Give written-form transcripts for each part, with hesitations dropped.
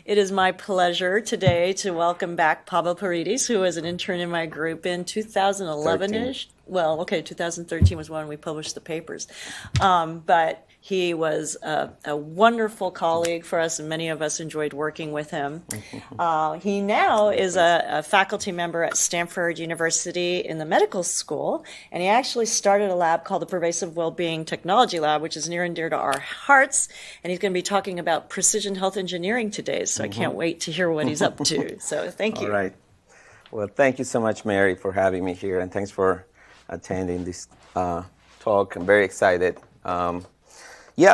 It is my pleasure today to welcome back Pablo Paredes, who was an intern in my group in 13. 2011-ish. Well, okay, 2013 was when we published the papers. But he was a wonderful colleague for us, and many of us enjoyed working with him. He now is a faculty member at Stanford University in the medical school, and he actually started a lab called the Pervasive Wellbeing Technology Lab, which is near and dear to our hearts. And he's going to be talking about precision health engineering today, so I can't wait to hear what he's up to. So thank you. All right. Well, thank you so much, Mary, for having me here, and thanks for attending this talk. I'm very excited.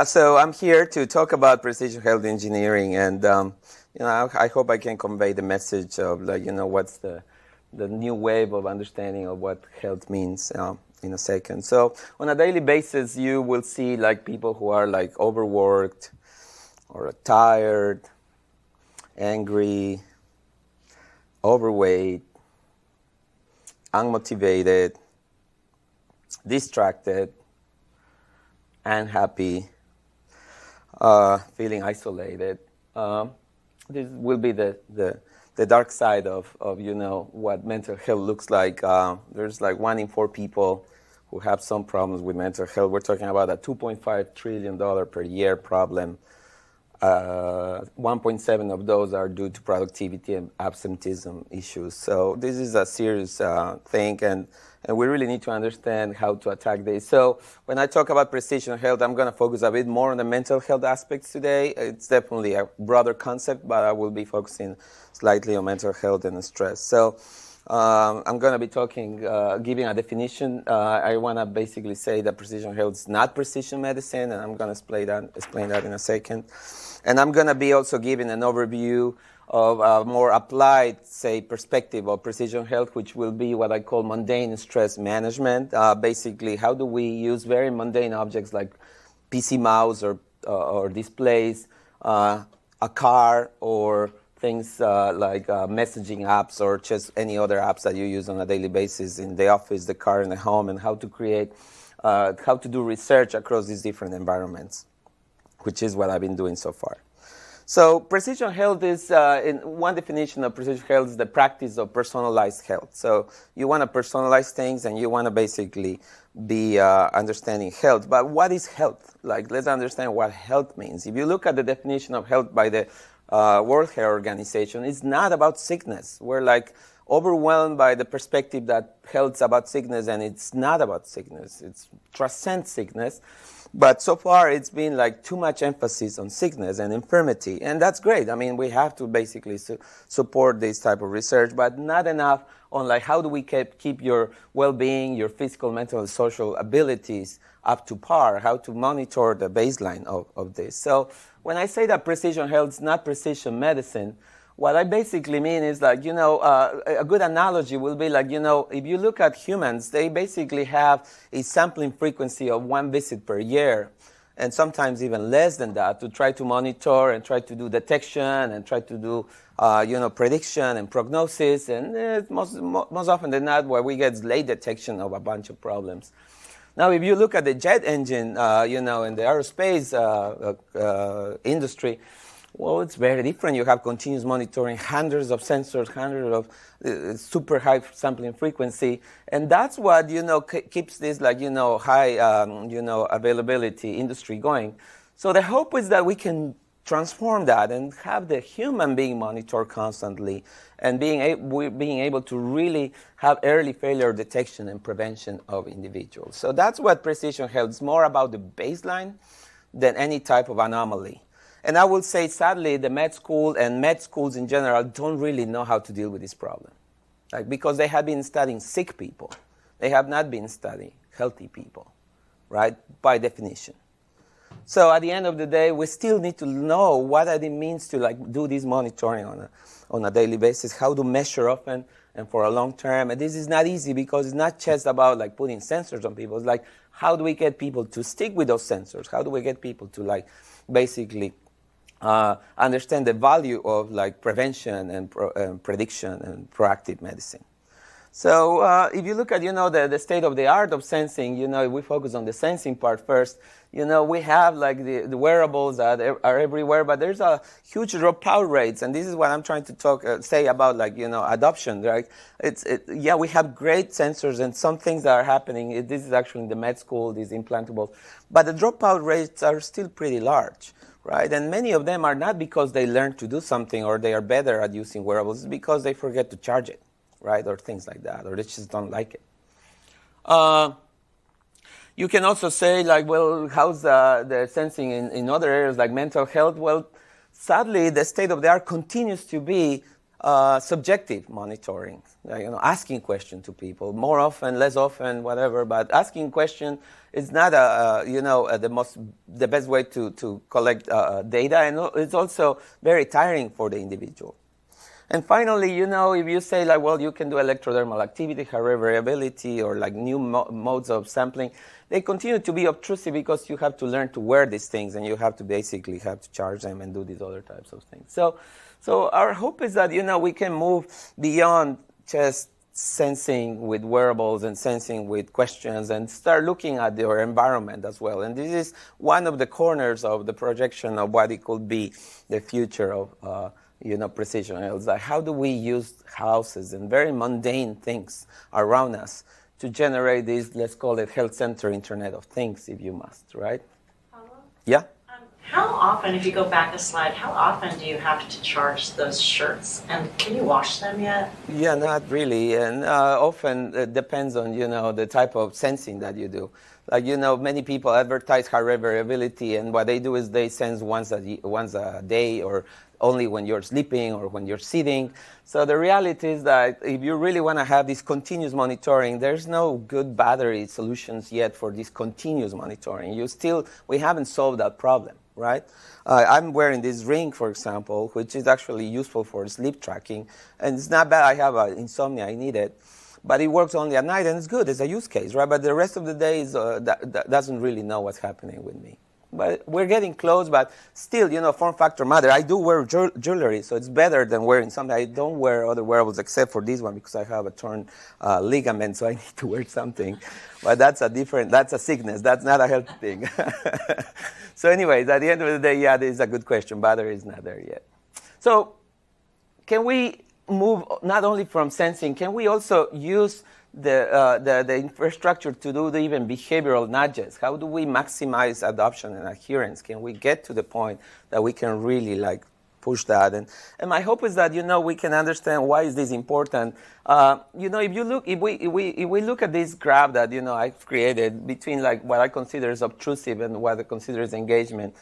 So I'm here to talk about precision health engineering, and I hope I can convey the message of what's the new wave of understanding of what health means in a second. So on a daily basis, you will see people who are overworked or tired, angry, overweight, unmotivated, distracted, unhappy, feeling isolated. This will be the dark side of what mental health looks like. There's 1 in 4 people who have some problems with mental health. We're talking about a $2.5 trillion per year problem. 1.7 of those are due to productivity and absenteeism issues. So this is a serious thing, and we really need to understand how to attack this. So when I talk about precision health, I'm going to focus a bit more on the mental health aspects today. It's definitely a broader concept, but I will be focusing slightly on mental health and stress. So I'm going to be giving a definition. I want to basically say that precision health is not precision medicine, and I'm going to explain that in a second. And I'm going to be also giving an overview of a more applied, perspective of precision health, which will be what I call mundane stress management. Basically, how do we use very mundane objects like PC mouse or displays, a car, or things like messaging apps or just any other apps that you use on a daily basis in the office, the car, and the home, and how to do research across these different environments, which is what I've been doing so far. So precision health is, in one definition of precision health, is the practice of personalized health. So you want to personalize things, and you want to basically be understanding health. But what is health? Let's understand what health means. If you look at the definition of health by the World Health Organization, it's not about sickness. We're overwhelmed by the perspective that health is about sickness, and it's not about sickness. It transcends sickness. But so far, it's been too much emphasis on sickness and infirmity, and that's great. I mean, we have to basically support this type of research, but not enough on how do we keep your well-being, your physical, mental, and social abilities up to par, how to monitor the baseline of this. So when I say that precision health is not precision medicine, what I basically mean is a good analogy will be if you look at humans, they basically have a sampling frequency of 1 visit per year, and sometimes even less than that, to try to monitor and try to do detection and try to do prediction and prognosis, and most often than not, where we get late detection of a bunch of problems. Now, if you look at the jet engine, in the aerospace industry, well, it's very different. You have continuous monitoring, hundreds of sensors, hundreds of super high sampling frequency, and that's what keeps this high availability industry going. So the hope is that we can transform that and have the human being monitored constantly, and being able to really have early failure detection and prevention of individuals. So that's what precision health is, more about the baseline than any type of anomaly. And I will say, sadly, the med school and med schools in general don't really know how to deal with this problem, because they have been studying sick people. They have not been studying healthy people, right, by definition. So at the end of the day, we still need to know what it means to do this monitoring on a daily basis, how to measure often and for a long term. And this is not easy, because it's not just about putting sensors on people. It's how do we get people to stick with those sensors? How do we get people to basically understand the value of prevention and prediction and proactive medicine? So if you look at the state of the art of sensing, if we focus on the sensing part first, We have like the wearables that are everywhere, but there's a huge dropout rates, and this is what I'm trying to say about like adoption, right? We have great sensors and some things that are happening. This is actually in the med school, these implantables, but the dropout rates are still pretty large, right? And many of them are not because they learned to do something or they are better at using wearables, it's because they forget to charge it, right? Or things like that, or they just don't like it. You can also say, like, well, how's the sensing in other areas like mental health? Well, sadly, the state of the art continues to be subjective monitoring, asking questions to people more often, less often, whatever. But asking questions is not the best way to collect data, and it's also very tiring for the individual. And finally, if you say like, well, you can do electrodermal activity, high variability, or like new modes of sampling, they continue to be obtrusive because you have to learn to wear these things, and you have to basically charge them and do these other types of things. So our hope is that we can move beyond just sensing with wearables and sensing with questions and start looking at your environment as well. And this is one of the corners of the projection of what it could be the future of precision health. Like how do we use houses and very mundane things around us to generate this, let's call it health center Internet of Things, if you must, right? Hello? Yeah? How often, if you go back a slide, how often do you have to charge those shirts? And can you wash them yet? Yeah, not really. And often it depends on, the type of sensing that you do. Like, many people advertise high variability, and what they do is they sense once a day, or only when you're sleeping or when you're sitting. So the reality is that if you really want to have this continuous monitoring, there's no good battery solutions yet for this continuous monitoring. We haven't solved that problem, right? I'm wearing this ring, for example, which is actually useful for sleep tracking. And it's not bad. I have insomnia. I need it. But it works only at night, and it's good. It's a use case, right? But the rest of the day that doesn't really know what's happening with me. But we're getting close, but still, form factor matter. I do wear jewelry, so it's better than wearing something. I don't wear other wearables except for this one because I have a torn ligament, so I need to wear something. But that's a sickness. That's not a healthy thing. So anyways, at the end of the day, this is a good question. Battery is not there yet. So can we move not only from sensing, can we also use the infrastructure to do the even behavioral nudges? How do we maximize adoption and adherence? Can we get to the point that we can really push that? And my hope is that we can understand why is this important. If we look at this graph that I've created between what I consider is obtrusive and what I consider is engaging,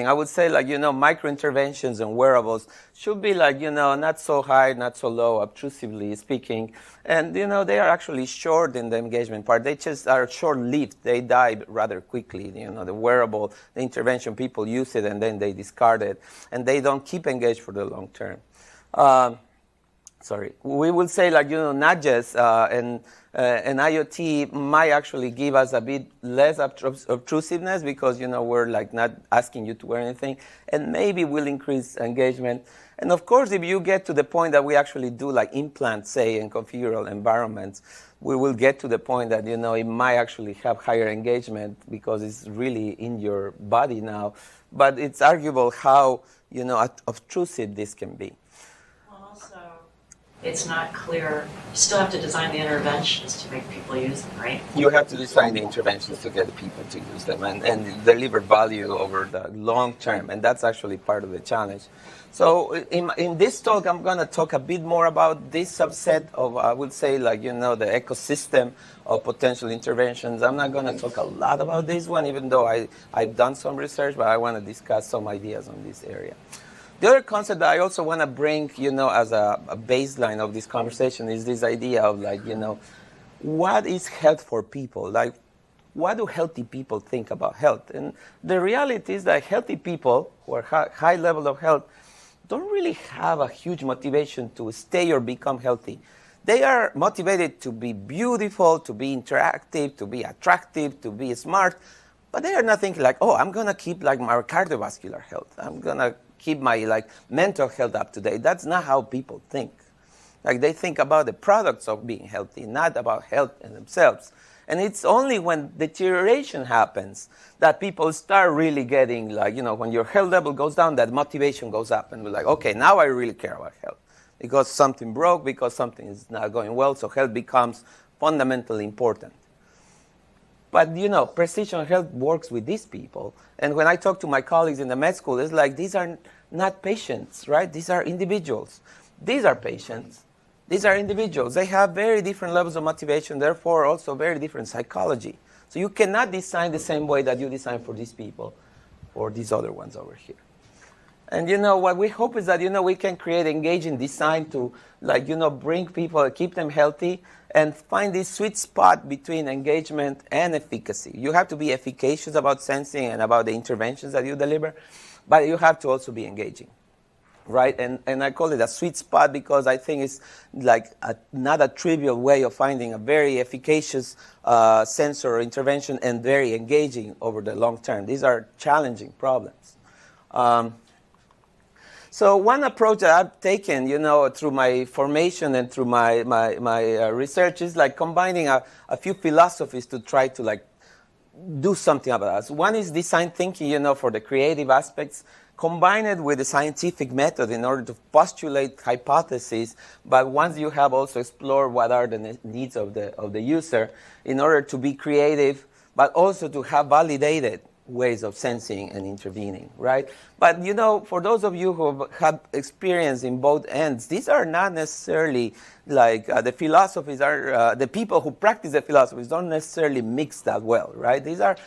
I would say micro interventions and wearables should be not so high, not so low, obtrusively speaking. And they are actually short in the engagement part. They just are short-lived. They die rather quickly. The wearable, the intervention, people use it and then they discard it, and they don't keep engaged for the long term. We will say nudges and IoT might actually give us a bit less obtrusiveness because we're not asking you to wear anything, and maybe will increase engagement. And of course, if you get to the point that we actually do implants, say, in configural environments, we will get to the point that it might actually have higher engagement because it's really in your body now. But it's arguable how obtrusive this can be. Also, it's not clear. You still have to design the interventions to make people use them, right? You have to design the interventions to get people to use them and deliver value over the long term, and that's actually part of the challenge. So in this talk, I'm going to talk a bit more about this subset of, I would say, the ecosystem of potential interventions. I'm not going to talk a lot about this one, even though I've done some research, but I want to discuss some ideas on this area. The other concept that I also want to bring, as a baseline of this conversation is this idea of what is health for people? What do healthy people think about health? And the reality is that healthy people who are high level of health don't really have a huge motivation to stay or become healthy. They are motivated to be beautiful, to be interactive, to be attractive, to be smart, but they are not thinking I'm going to keep my cardiovascular health. I'm going to keep my mental health up to date. That's not how people think. They think about the products of being healthy, not about health in themselves. And it's only when deterioration happens that people start really getting like, when your health level goes down, that motivation goes up. And we're like, okay, now I really care about health. Because something broke, because something is not going well, so health becomes fundamentally important. But, precision health works with these people. And when I talk to my colleagues in the med school, it's like, these are not patients, right? These are individuals. These are patients. These are individuals. They have very different levels of motivation, therefore also very different psychology. So you cannot design the same way that you design for these people or these other ones over here. And what we hope is that we can create engaging design to bring people, keep them healthy, and find this sweet spot between engagement and efficacy. You have to be efficacious about sensing and about the interventions that you deliver, but you have to also be engaging, right? And I call it a sweet spot because I think it's like not a trivial way of finding a very efficacious sensor or intervention and very engaging over the long term. These are challenging problems. So one approach that I've taken, through my formation and through my research is like combining a few philosophies to try to do something about us. One is design thinking, for the creative aspects, combine it with the scientific method in order to postulate hypotheses. But once you have also explored what are the needs of the user, in order to be creative, but also to have validated ways of sensing and intervening, right? But, for those of you who have experience in both ends, these are not necessarily the philosophies are, the people who practice the philosophies don't necessarily mix that well, right? These are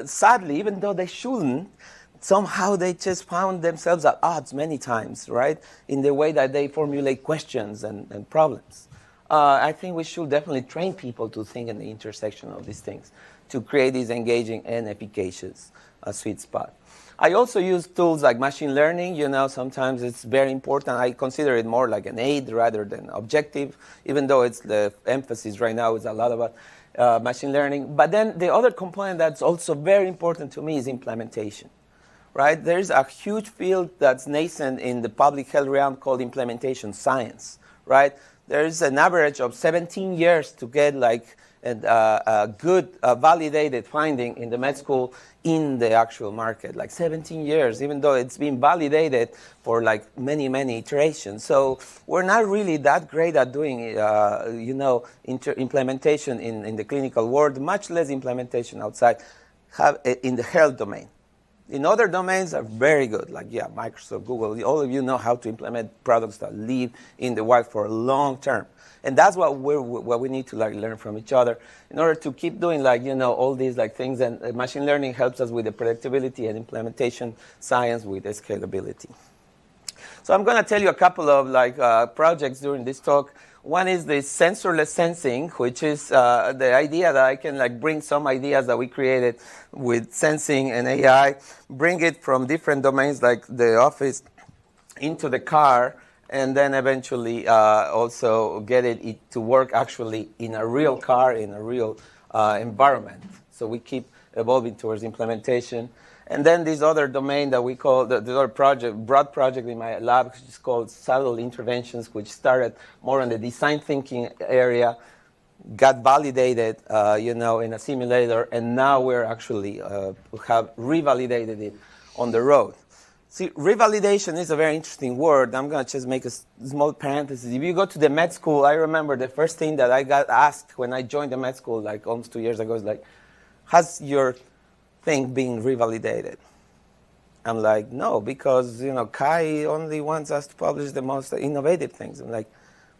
sadly, even though they shouldn't, somehow they just found themselves at odds many times, right? In the way that they formulate questions and problems. I think we should definitely train people to think in the intersection of these things, to create this engaging and efficacious sweet spot. I also use tools like machine learning. Sometimes it's very important. I consider it more like an aid rather than objective, even though it's the emphasis right now is a lot about machine learning. But then the other component that's also very important to me is implementation, right? There's a huge field that's nascent in the public health realm called implementation science, right? There's an average of 17 years to get a good validated finding in the med school in the actual market, 17 years, even though it's been validated for many, many iterations. So we're not really that great at doing, implementation in the clinical world, much less implementation outside in the health domain. In other domains are very good, Microsoft, Google. All of you know how to implement products that live in the wild for a long term. And that's what we need to learn from each other in order to keep doing all these things. And machine learning helps us with the predictability and implementation science with the scalability. So I'm going to tell you a couple of projects during this talk. One is the sensorless sensing, which is the idea that I can bring some ideas that we created with sensing and AI, bring it from different domains like the office into the car, and then eventually also get it to work actually in a real car, in a real environment. So we keep evolving towards implementation. And then this other domain that we call the other project, broad project in my lab, which is called subtle interventions, which started more on the design thinking area, got validated, in a simulator, and now we're actually have revalidated it on the road. See, revalidation is a very interesting word. I'm going to just make a small parenthesis. If you go to the med school, I remember the first thing that I got asked when I joined the med school, almost 2 years ago, is has your thing being revalidated? I'm like, no, because, Kai only wants us to publish the most innovative things. I'm like,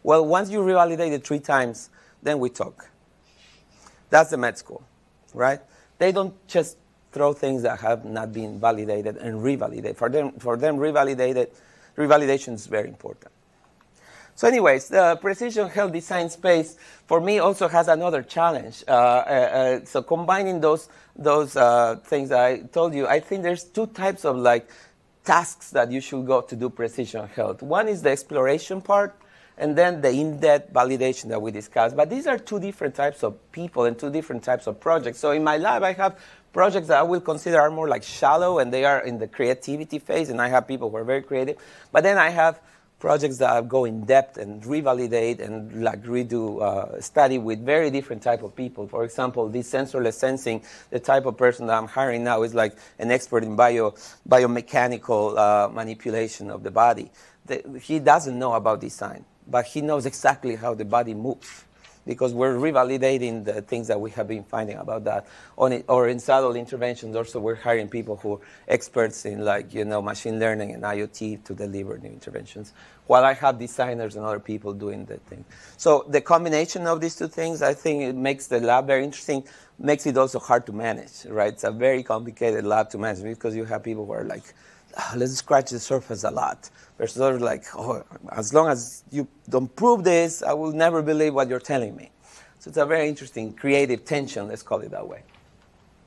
well, once you revalidate it 3 times, then we talk. That's the med school, right? They don't just throw things that have not been validated and revalidate. For them, revalidation is very important. So anyways, the precision health design space, for me, also has another challenge. So combining those things that I told you, I think there's 2 types of tasks that you should go to do precision health. One is the exploration part, and then the in-depth validation that we discussed. But these are 2 different types of people and 2 different types of projects. So in my lab, I have projects that I will consider are more shallow, and they are in the creativity phase, and I have people who are very creative. But then I have projects that go in depth and revalidate and like redo study with very different type of people. For example, this sensorless sensing, the type of person that I'm hiring now is like an expert in biomechanical manipulation of the body. He doesn't know about design, but he knows exactly how the body moves, because we're revalidating the things that we have been finding about that. Or in subtle interventions, also we're hiring people who are experts in machine learning and IoT to deliver new interventions, while I have designers and other people doing the thing. So the combination of these two things, I think it makes the lab very interesting, makes it also hard to manage, right? It's a very complicated lab to manage because you have people who are like, let's scratch the surface a lot. Versus others like, as long as you don't prove this, I will never believe what you're telling me. So it's a very interesting creative tension, let's call it that way.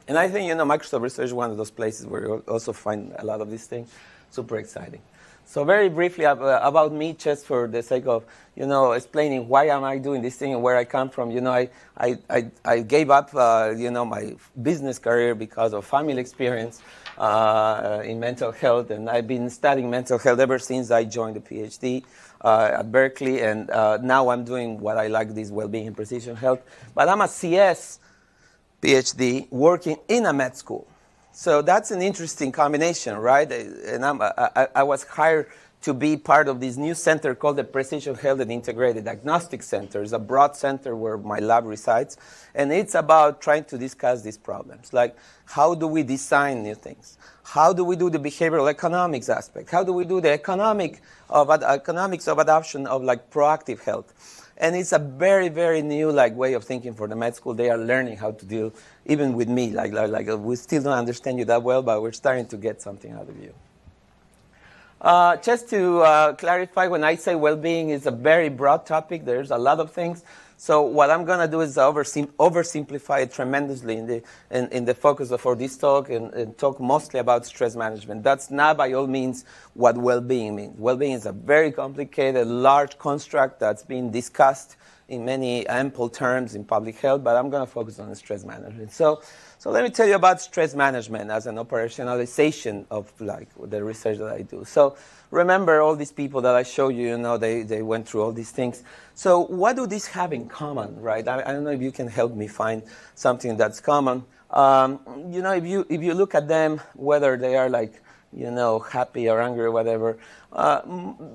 And I think, Microsoft Research is one of those places where you also find a lot of these things. Super exciting. So very briefly about me, just for the sake of, explaining why am I doing this thing and where I come from. I gave up, my business career because of family experience in mental health, and I've been studying mental health ever since I joined the PhD at Berkeley, and now I'm doing what I like, this well-being and precision health. But I'm a CS PhD working in a med school. So that's an interesting combination, right? And I was hired to be part of this new center called the Precision Health and Integrated Diagnostic Center. It's a broad center where my lab resides. And it's about trying to discuss these problems. Like, how do we design new things? How do we do the behavioral economics aspect? How do we do the economics of adoption of proactive health? And it's a very, very new way of thinking for the med school. They are learning how to deal, even with me. We still don't understand you that well, but we're starting to get something out of you. Just to clarify, when I say well-being, it's a very broad topic. There's a lot of things. So what I'm going to do is oversimplify it tremendously in the focus for this talk and talk mostly about stress management. That's not by all means what well-being means. Well-being is a very complicated, large construct that's been discussed in many ample terms in public health, but I'm going to focus on stress management. So let me tell you about stress management as an operationalization of the research that I do. So remember all these people that I showed you, they went through all these things. So what do these have in common, right? I don't know if you can help me find something that's common. If you look at them, whether they are happy or angry or whatever,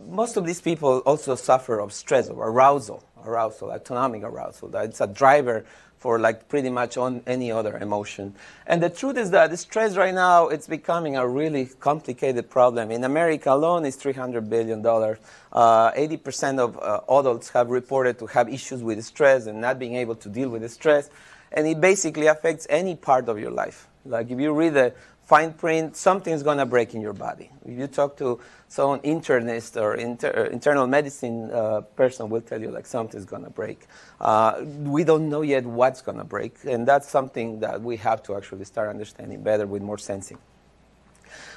most of these people also suffer of stress or arousal, autonomic arousal. That's a driver for pretty much on any other emotion. And the truth is that the stress right now, it's becoming a really complicated problem. In America alone, it's $300 billion. 80% of adults have reported to have issues with stress and not being able to deal with the stress. And it basically affects any part of your life. If you read the fine print, something's going to break in your body. If you talk to someone internist or internal medicine person will tell you something's going to break. We don't know yet what's going to break, and that's something that we have to actually start understanding better with more sensing.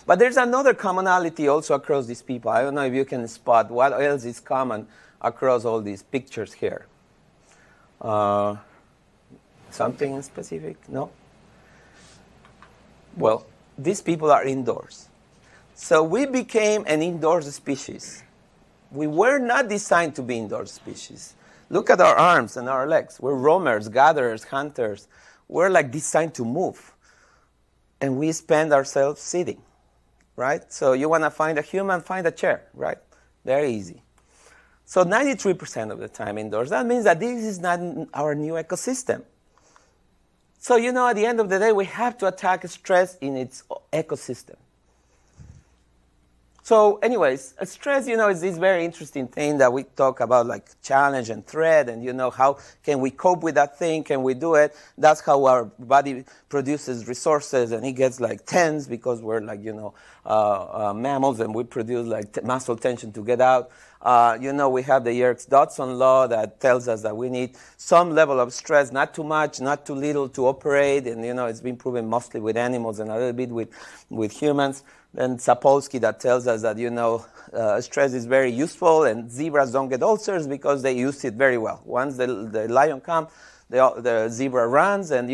But there's another commonality also across these people. I don't know if you can spot what else is common across all these pictures here. Something specific? No? Well, these people are indoors. So we became an indoors species. We were not designed to be indoor species. Look at our arms and our legs. We're roamers, gatherers, hunters. We're designed to move. And we spend ourselves sitting, right? So you want to find a human, find a chair, right? Very easy. So 93% of the time indoors. That means that this is not our new ecosystem. So, at the end of the day, we have to attack stress in its ecosystem. So, anyways, stress, is this very interesting thing that we talk about, challenge and threat, and, how can we cope with that thing? Can we do it? That's how our body produces resources, and it gets, tense because we're, mammals, and we produce, muscle tension to get out. We have the Yerkes-Dodson law that tells us that we need some level of stress, not too much, not too little to operate. And, it's been proven mostly with animals and a little bit with humans. And Sapolsky that tells us that, stress is very useful and zebras don't get ulcers because they use it very well. Once the lion comes, the zebra runs, and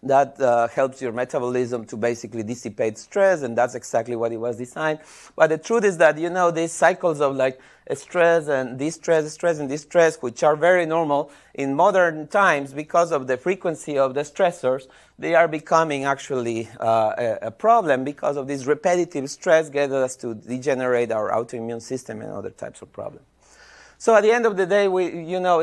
that helps your metabolism to basically dissipate stress, and that's exactly what it was designed. But the truth is that these cycles of like stress and distress, stress and distress, which are very normal in modern times because of the frequency of the stressors, they are becoming actually a problem because of this repetitive stress gets us to degenerate our autoimmune system and other types of problems. So at the end of the day,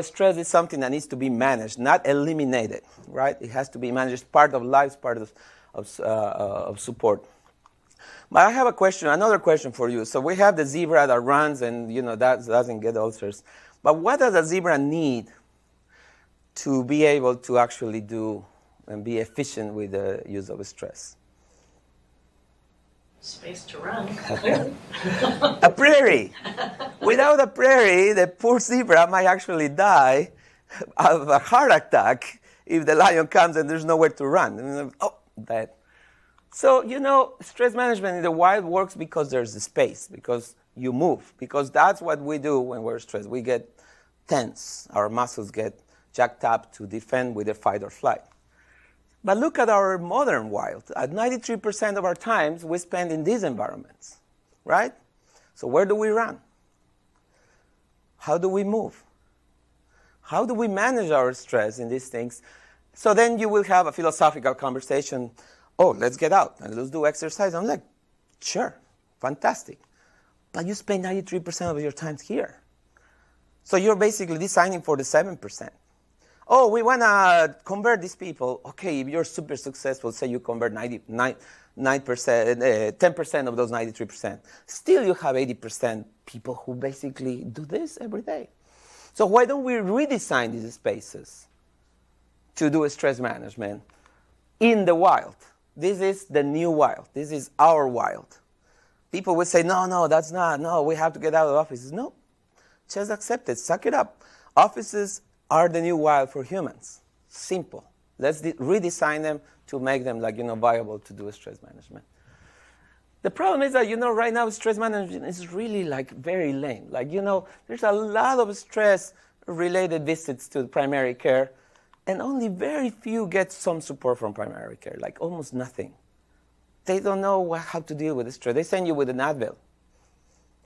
stress is something that needs to be managed, not eliminated, right? It has to be managed, part of life, part of support. But I have another question for you. So we have the zebra that runs and, that doesn't get ulcers. But what does a zebra need to be able to actually do and be efficient with the use of stress? Space to run. A prairie. Without a prairie, the poor zebra might actually die of a heart attack if the lion comes and there's nowhere to run. Oh, dead. So, stress management in the wild works because there's a space, because you move, because that's what we do when we're stressed. We get tense. Our muscles get jacked up to defend with a fight or flight. But look at our modern wild. At 93% of our times, we spend in these environments, right? So where do we run? How do we move? How do we manage our stress in these things? So then you will have a philosophical conversation. Oh, let's get out and let's do exercise. I'm like, sure, fantastic. But you spend 93% of your time here. So you're basically designing for the 7%. Oh, we want to convert these people. Okay, if you're super successful, say you convert 10% of those 93%. Still, you have 80% people who basically do this every day. So why don't we redesign these spaces to do stress management in the wild? This is the new wild. This is our wild. People will say, no, that's not. No, we have to get out of offices. No, just accept it. Suck it up. Offices are the new wild for humans. Simple. Let's redesign them to make them viable to do stress management. The problem is that, right now stress management is really very lame. There's a lot of stress-related visits to primary care, and only very few get some support from primary care, almost nothing. They don't know how to deal with the stress. They send you with an Advil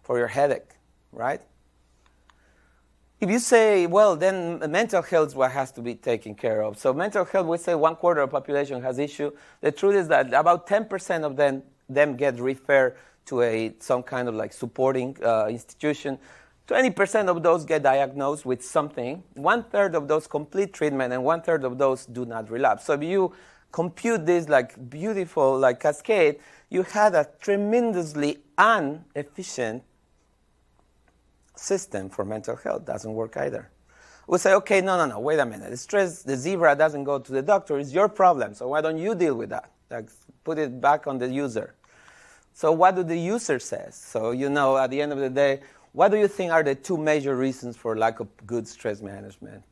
for your headache, right? If you say, well, then mental health is what has to be taken care of. So mental health, we say 1/4 of the population has issue. The truth is that about 10% of them get referred to some kind of supporting institution. 20% of those get diagnosed with something. 1/3 of those complete treatment, and 1/3 of those do not relapse. So if you compute this beautiful cascade, you had a tremendously inefficient system for mental health. Doesn't work either. We say, okay, no, wait a minute. The zebra doesn't go to the doctor. It's your problem. So why don't you deal with that? Put it back on the user. So what do the user says? So at the end of the day, what do you think are the two major reasons for lack of good stress management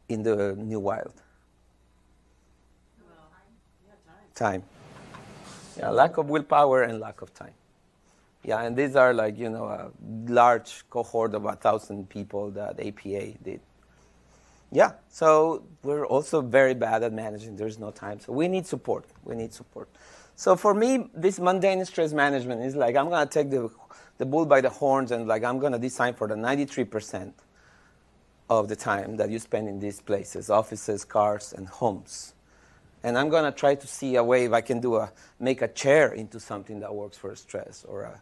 in the new wild? Time. Yeah, lack of willpower and lack of time. Yeah, and these are a large cohort of 1,000 people that APA did. Yeah, so we're also very bad at managing. There's no time. So we need support. So for me, this mundane stress management is I'm going to take the bull by the horns and I'm going to design for the 93% of the time that you spend in these places, offices, cars, and homes. And I'm going to try to see a way if I can make a chair into something that works for stress, or a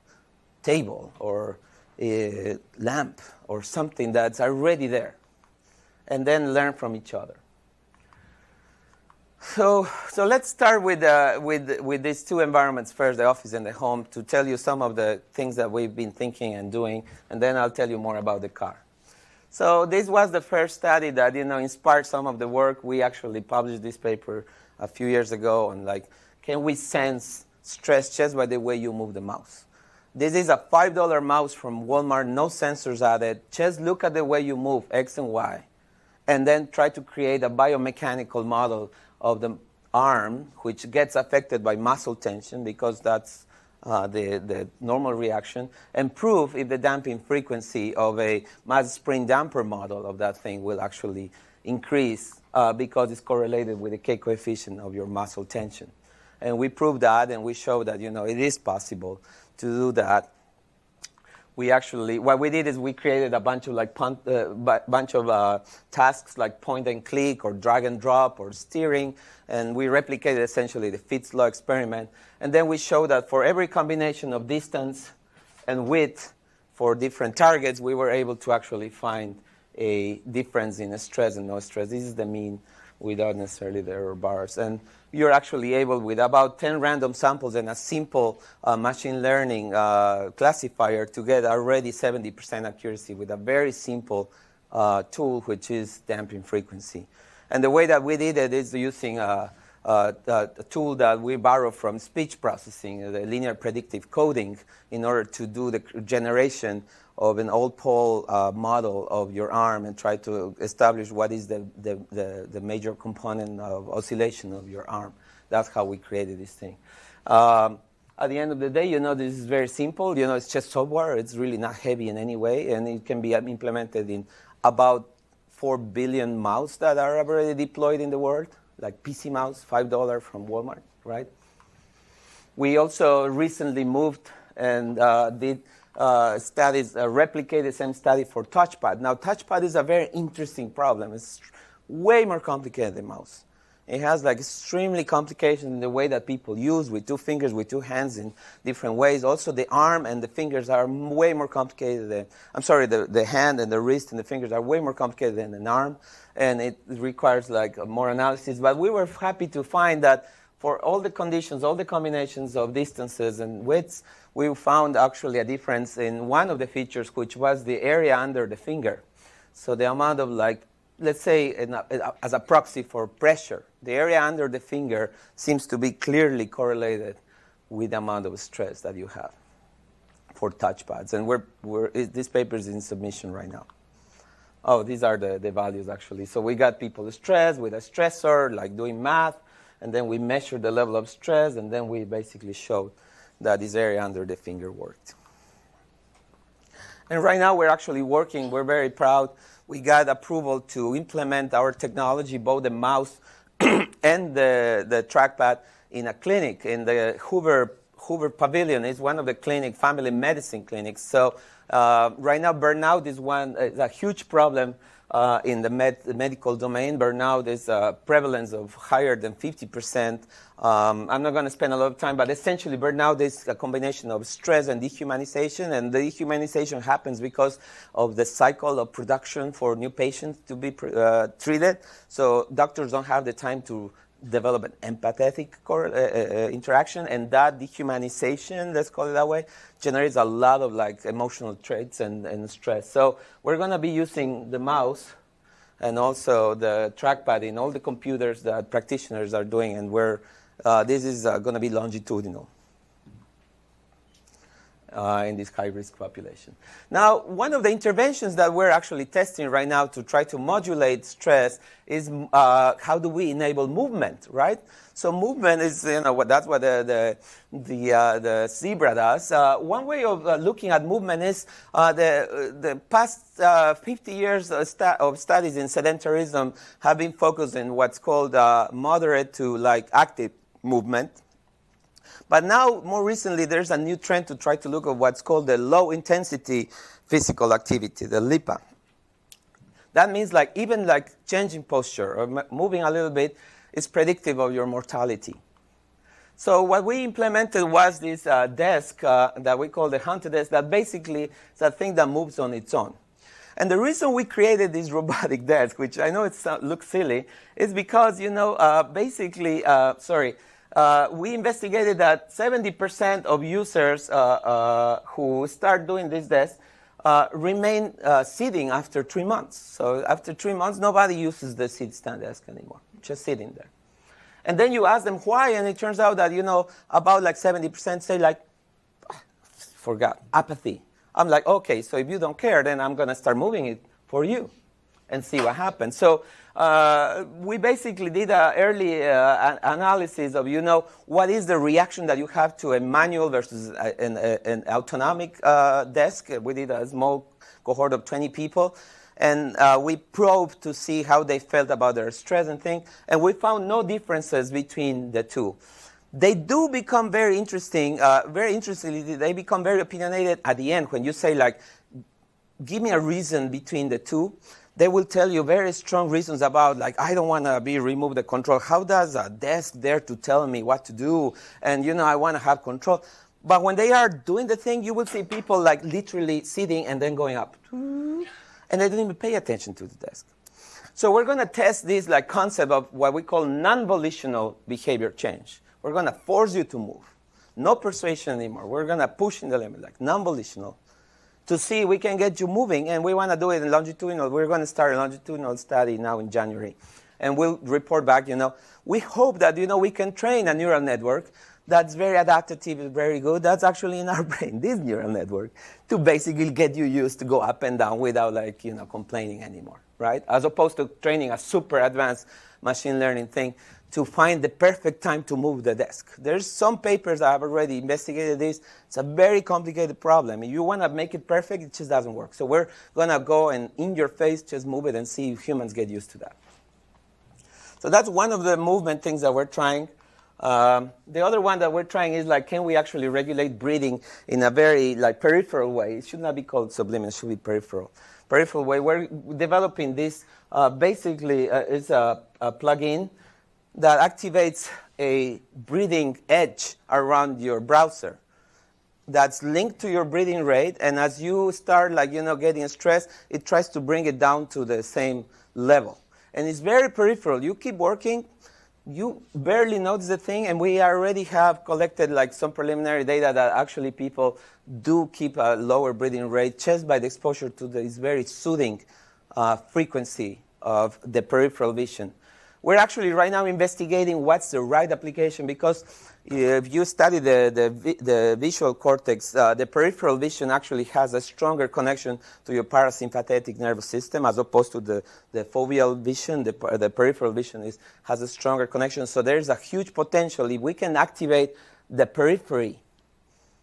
table, or a lamp, or something that's already there, and then learn from each other. So let's start with these two environments first, the office and the home, to tell you some of the things that we've been thinking and doing, and then I'll tell you more about the car. So this was the first study that inspired some of the work. We actually published this paper a few years ago on can we sense stress just by the way you move the mouse? This is a $5 mouse from Walmart, no sensors added. Just look at the way you move, X and Y, and then try to create a biomechanical model of the arm, which gets affected by muscle tension because that's the normal reaction, and prove if the damping frequency of a mass spring damper model of that thing will actually increase because it's correlated with the K coefficient of your muscle tension. And we proved that, and we showed that, it is possible to do that. What we did is we created a bunch of tasks like point and click or drag and drop or steering, and we replicated essentially the Fitts law experiment. And then we showed that for every combination of distance and width for different targets, we were able to actually find a difference in stress and no stress. This is the mean without necessarily the error bars. And you're actually able, with about 10 random samples and a simple machine learning classifier, to get already 70% accuracy with a very simple tool, which is damping frequency. And the way that we did it is using a tool that we borrow from speech processing, the linear predictive coding, in order to do the generation of an old pole model of your arm and try to establish what is the major component of oscillation of your arm. That's how we created this thing. At the end of the day, this is very simple. It's just software. It's really not heavy in any way, and it can be implemented in about 4 billion mouse that are already deployed in the world, like PC mouse, $5 from Walmart, right? We also recently moved and did studies, replicate the same study for touchpad. Now, touchpad is a very interesting problem. It's way more complicated than mouse. It has extremely complications in the way that people use, with 2 fingers, with 2 hands in different ways. Also, the arm and the fingers are way more complicated than, the hand and the wrist and the fingers are way more complicated than an arm, and it requires more analysis. But we were happy to find that for all the conditions, all the combinations of distances and widths, we found actually a difference in one of the features, which was the area under the finger. So the amount of, let's say, as a proxy for pressure, the area under the finger seems to be clearly correlated with the amount of stress that you have for touchpads. And this paper is in submission right now. Oh, these are the values, actually. So we got people stressed with a stressor, like doing math, and then we measured the level of stress, and then we basically showed that this area under the finger worked. And right now we're actually working, we're very proud. We got approval to implement our technology, both the mouse and the trackpad, in a clinic, in the Hoover Pavilion. It's one of the family medicine clinics. So right now burnout is a huge problem in the medical domain. Burnout is a prevalence of higher than 50%. I'm not going to spend a lot of time, but essentially burnout is a combination of stress and dehumanization, and the dehumanization happens because of the cycle of production for new patients to be treated. So doctors don't have the time to develop an empathetic interaction, and that dehumanization, let's call it that way, generates a lot of emotional traits and stress. So we're going to be using the mouse and also the trackpad in all the computers that practitioners are doing, and this is going to be longitudinal in this high-risk population. Now, one of the interventions that we're actually testing right now to try to modulate stress is how do we enable movement, right? So movement is, that's what the zebra does. One way of looking at movement is the past 50 years of studies in sedentarism have been focused in what's called moderate to active movement. But now, more recently, there's a new trend to try to look at what's called the low-intensity physical activity, the LIPA. That means even changing posture or moving a little bit is predictive of your mortality. So what we implemented was this desk that we call the Hunter desk, that basically is a thing that moves on its own. And the reason we created this robotic desk, which I know it looks silly, is because, we investigated that 70% of users who start doing this desk remain sitting after 3 months. So after 3 months, nobody uses the sit-stand desk anymore, just sitting there. And then you ask them why, and it turns out that, about 70% say forgot, apathy. I'm okay, so if you don't care, then I'm going to start moving it for you. and see what happens. So we basically did an early analysis of, what is the reaction that you have to a manual versus an autonomic desk. We did a small cohort of 20 people. And we probed to see how they felt about their stress and things. And we found no differences between the two. They do become very interesting. Very interestingly, they become very opinionated at the end. When you say, like, give me a reason between the two, they will tell you very strong reasons about, like, I don't want to remove the control. How does a desk there to tell me what to do? And, I want to have control. But when they are doing the thing, you will see people, like, literally sitting and then going up. And they didn't even pay attention to the desk. So we're going to test this like concept of what we call non-volitional behavior change. We're going to force you to move. No persuasion anymore. We're going to push in the limit, like non-volitional, to see if we can get you moving. And we want to do it in longitudinal. We're going to start a longitudinal study now in January. And we'll report back, We hope that, we can train a neural network that's very adaptive, very good. That's actually in our brain, this neural network, to basically get you used to go up and down without, like, complaining anymore, right? As opposed to training a super advanced machine learning thing to find the perfect time to move the desk. There's some papers that have already investigated this. It's a very complicated problem. If you want to make it perfect, it just doesn't work. So we're going to go and in your face just move it and see if humans get used to that. So that's one of the movement things that we're trying. The other one that we're trying is, like, can we actually regulate breathing in a very, like, peripheral way? It should not be called subliminal. It should be peripheral. Peripheral way. We're developing this. Basically, it's a plugin that activates a breathing edge around your browser that's linked to your breathing rate. And as you start, like, getting stressed, it tries to bring it down to the same level. And it's very peripheral. You keep working. You barely notice the thing, and we already have collected, like, some preliminary data that actually people do keep a lower breathing rate just by the exposure to this very soothing frequency of the peripheral vision. We're actually right now investigating what's the right application, because if you study the visual cortex, the peripheral vision actually has a stronger connection to your parasympathetic nervous system as opposed to the foveal vision. The peripheral vision has a stronger connection. So there's a huge potential. If we can activate the periphery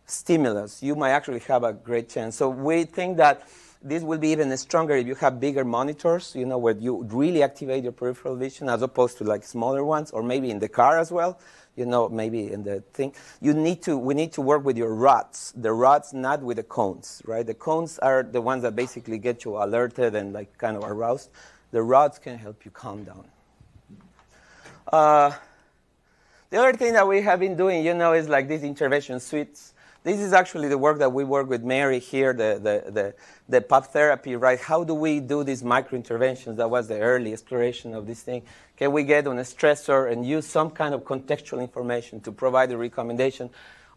stimulus, you might actually have a great chance. So we think that this will be even stronger if you have bigger monitors, where you really activate your peripheral vision as opposed to, like, smaller ones, or maybe in the car as well, maybe in the thing. We need to work with your rods. The rods, not with the cones, right? The cones are the ones that basically get you alerted and, like, kind of aroused. The rods can help you calm down. The other thing that we have been doing, is like these intervention suites. This is actually the work that we work with Mary here, the pop therapy, right? How do we do these micro-interventions? That was the early exploration of this thing. Can we get on a stressor and use some kind of contextual information to provide a recommendation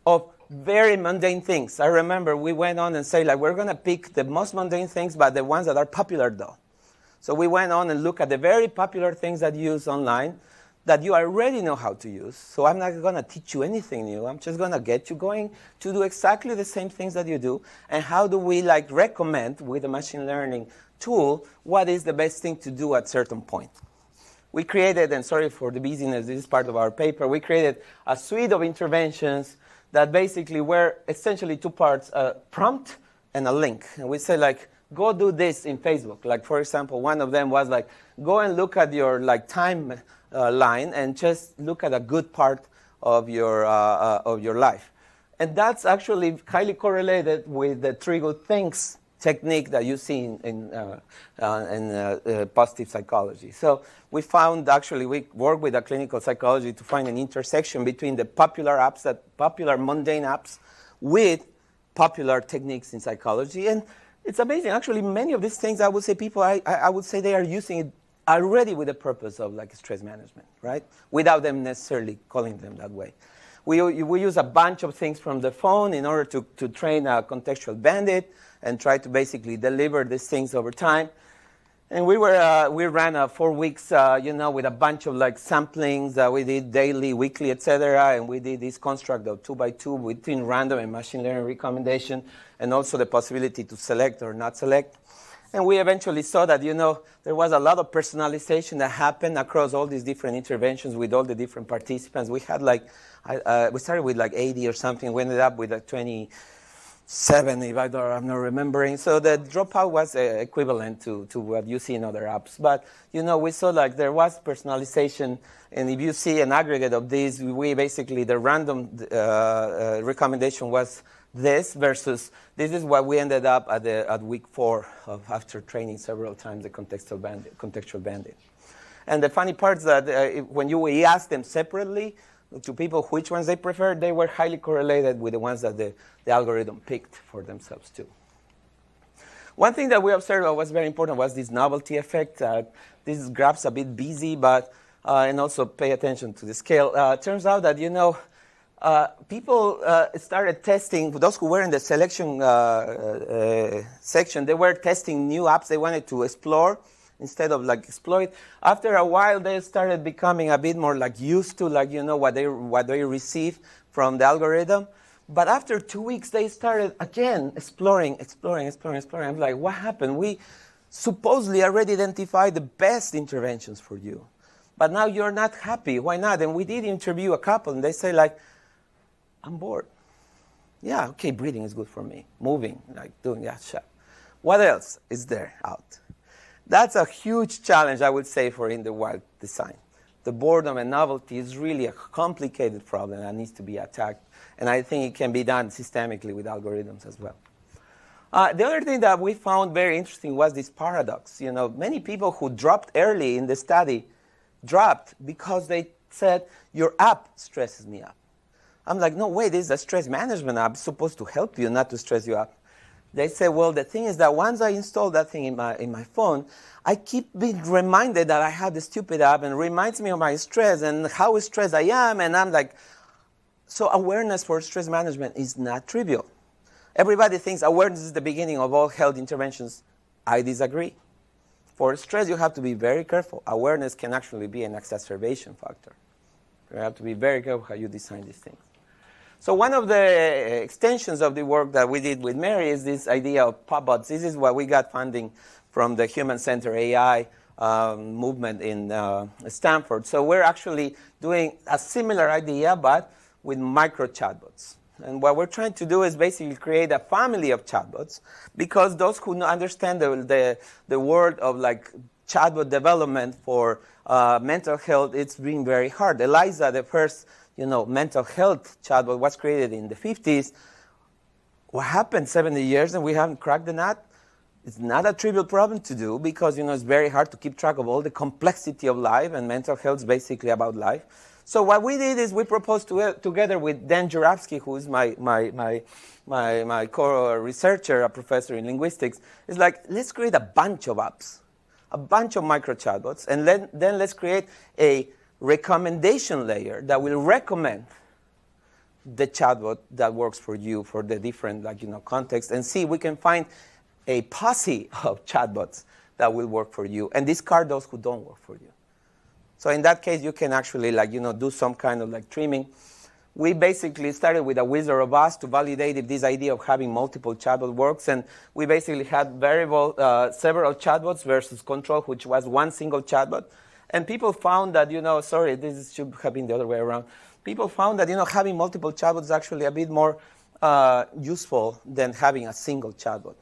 of very mundane things? I remember we went on and said, like, we're going to pick the most mundane things, but the ones that are popular, though. So we went on and looked at the very popular things that you use online that you already know how to use. So I'm not going to teach you anything new. I'm just going to get you going to do exactly the same things that you do. And how do we, like, recommend with a machine learning tool what is the best thing to do at a certain point? We created, and sorry for the busyness, this is part of our paper, we created a suite of interventions that basically were essentially two parts, a prompt and a link. And we say, like, go do this in Facebook. Like, for example, one of them was, like, go and look at your, like, time line and just look at a good part of your life. And that's actually highly correlated with the 3 good things technique that you see in positive psychology. So we found, actually, we work with a clinical psychology to find an intersection between the popular apps, popular mundane apps, with popular techniques in psychology. And it's amazing. Actually, many of these things, I would say people, I would say they are using it already with the purpose of, like, stress management, right? Without them necessarily calling them that way. We use a bunch of things from the phone in order to train a contextual bandit and try to basically deliver these things over time. And we ran 4 weeks, with a bunch of, like, samplings that we did daily, weekly, etc. And we did this construct of 2x2 between random and machine learning recommendation, and also the possibility to select or not select. And we eventually saw that, there was a lot of personalization that happened across all these different interventions with all the different participants. We had we started with 80 or something. We ended up with 27, if I'm not remembering. So the dropout was equivalent to what you see in other apps. But, we saw there was personalization. And if you see an aggregate of these, we basically, the random recommendation was this versus this is what we ended up at week 4 after training several times the contextual bandit. And the funny part is that when we asked them separately to people which ones they preferred, they were highly correlated with the ones that the algorithm picked for themselves too. One thing that we observed that was very important was this novelty effect. This graph's a bit busy, but and also pay attention to the scale. Turns out that people started testing, those who were in the selection section, they were testing new apps they wanted to explore instead of exploit. After a while, they started becoming a bit more used to what they receive from the algorithm. But after 2 weeks, they started again exploring. I'm like, what happened? We supposedly already identified the best interventions for you. But now you're not happy. Why not? And we did interview a couple, and they say I'm bored. Yeah, okay, breathing is good for me. Moving, doing that shit. What else is there out? That's a huge challenge, I would say, for in the wild design. The boredom and novelty is really a complicated problem that needs to be attacked. And I think it can be done systemically with algorithms as well. The other thing that we found very interesting was this paradox. Many people who dropped early in the study dropped because they said, your app stresses me up. I'm like, no way, this is a stress management app. It's supposed to help you, not to stress you up. They say, well, the thing is that once I install that thing in my phone, I keep being reminded that I have this stupid app and reminds me of my stress and how stressed I am. And I'm like, so awareness for stress management is not trivial. Everybody thinks awareness is the beginning of all health interventions. I disagree. For stress, you have to be very careful. Awareness can actually be an exacerbation factor. You have to be very careful how you design these things. So one of the extensions of the work that we did with Mary is this idea of Chatbots. This is what we got funding from the human-centered AI movement in Stanford. So we're actually doing a similar idea, but with micro chatbots. And what we're trying to do is basically create a family of chatbots, because those who understand the world of chatbot development for mental health, it's been very hard. Eliza, the first mental health chatbot, was created in the 50s. What happened 70 years and we haven't cracked the nut? It's not a trivial problem to do because it's very hard to keep track of all the complexity of life, and mental health is basically about life. So what we did is we proposed together with Dan Jurafsky, who is my co-researcher, a professor in linguistics, is let's create a bunch of apps, a bunch of micro chatbots, and then let's create a recommendation layer that will recommend the chatbot that works for you for the different context, and see if we can find a posse of chatbots that will work for you and discard those who don't work for you. So in that case, you can actually do some kind of trimming. We basically started with a Wizard of Oz to validate if this idea of having multiple chatbots works, and we basically had several chatbots versus control, which was one single chatbot. And people found that, sorry, this should have been the other way around. People found that, having multiple chatbots is actually a bit more useful than having a single chatbot.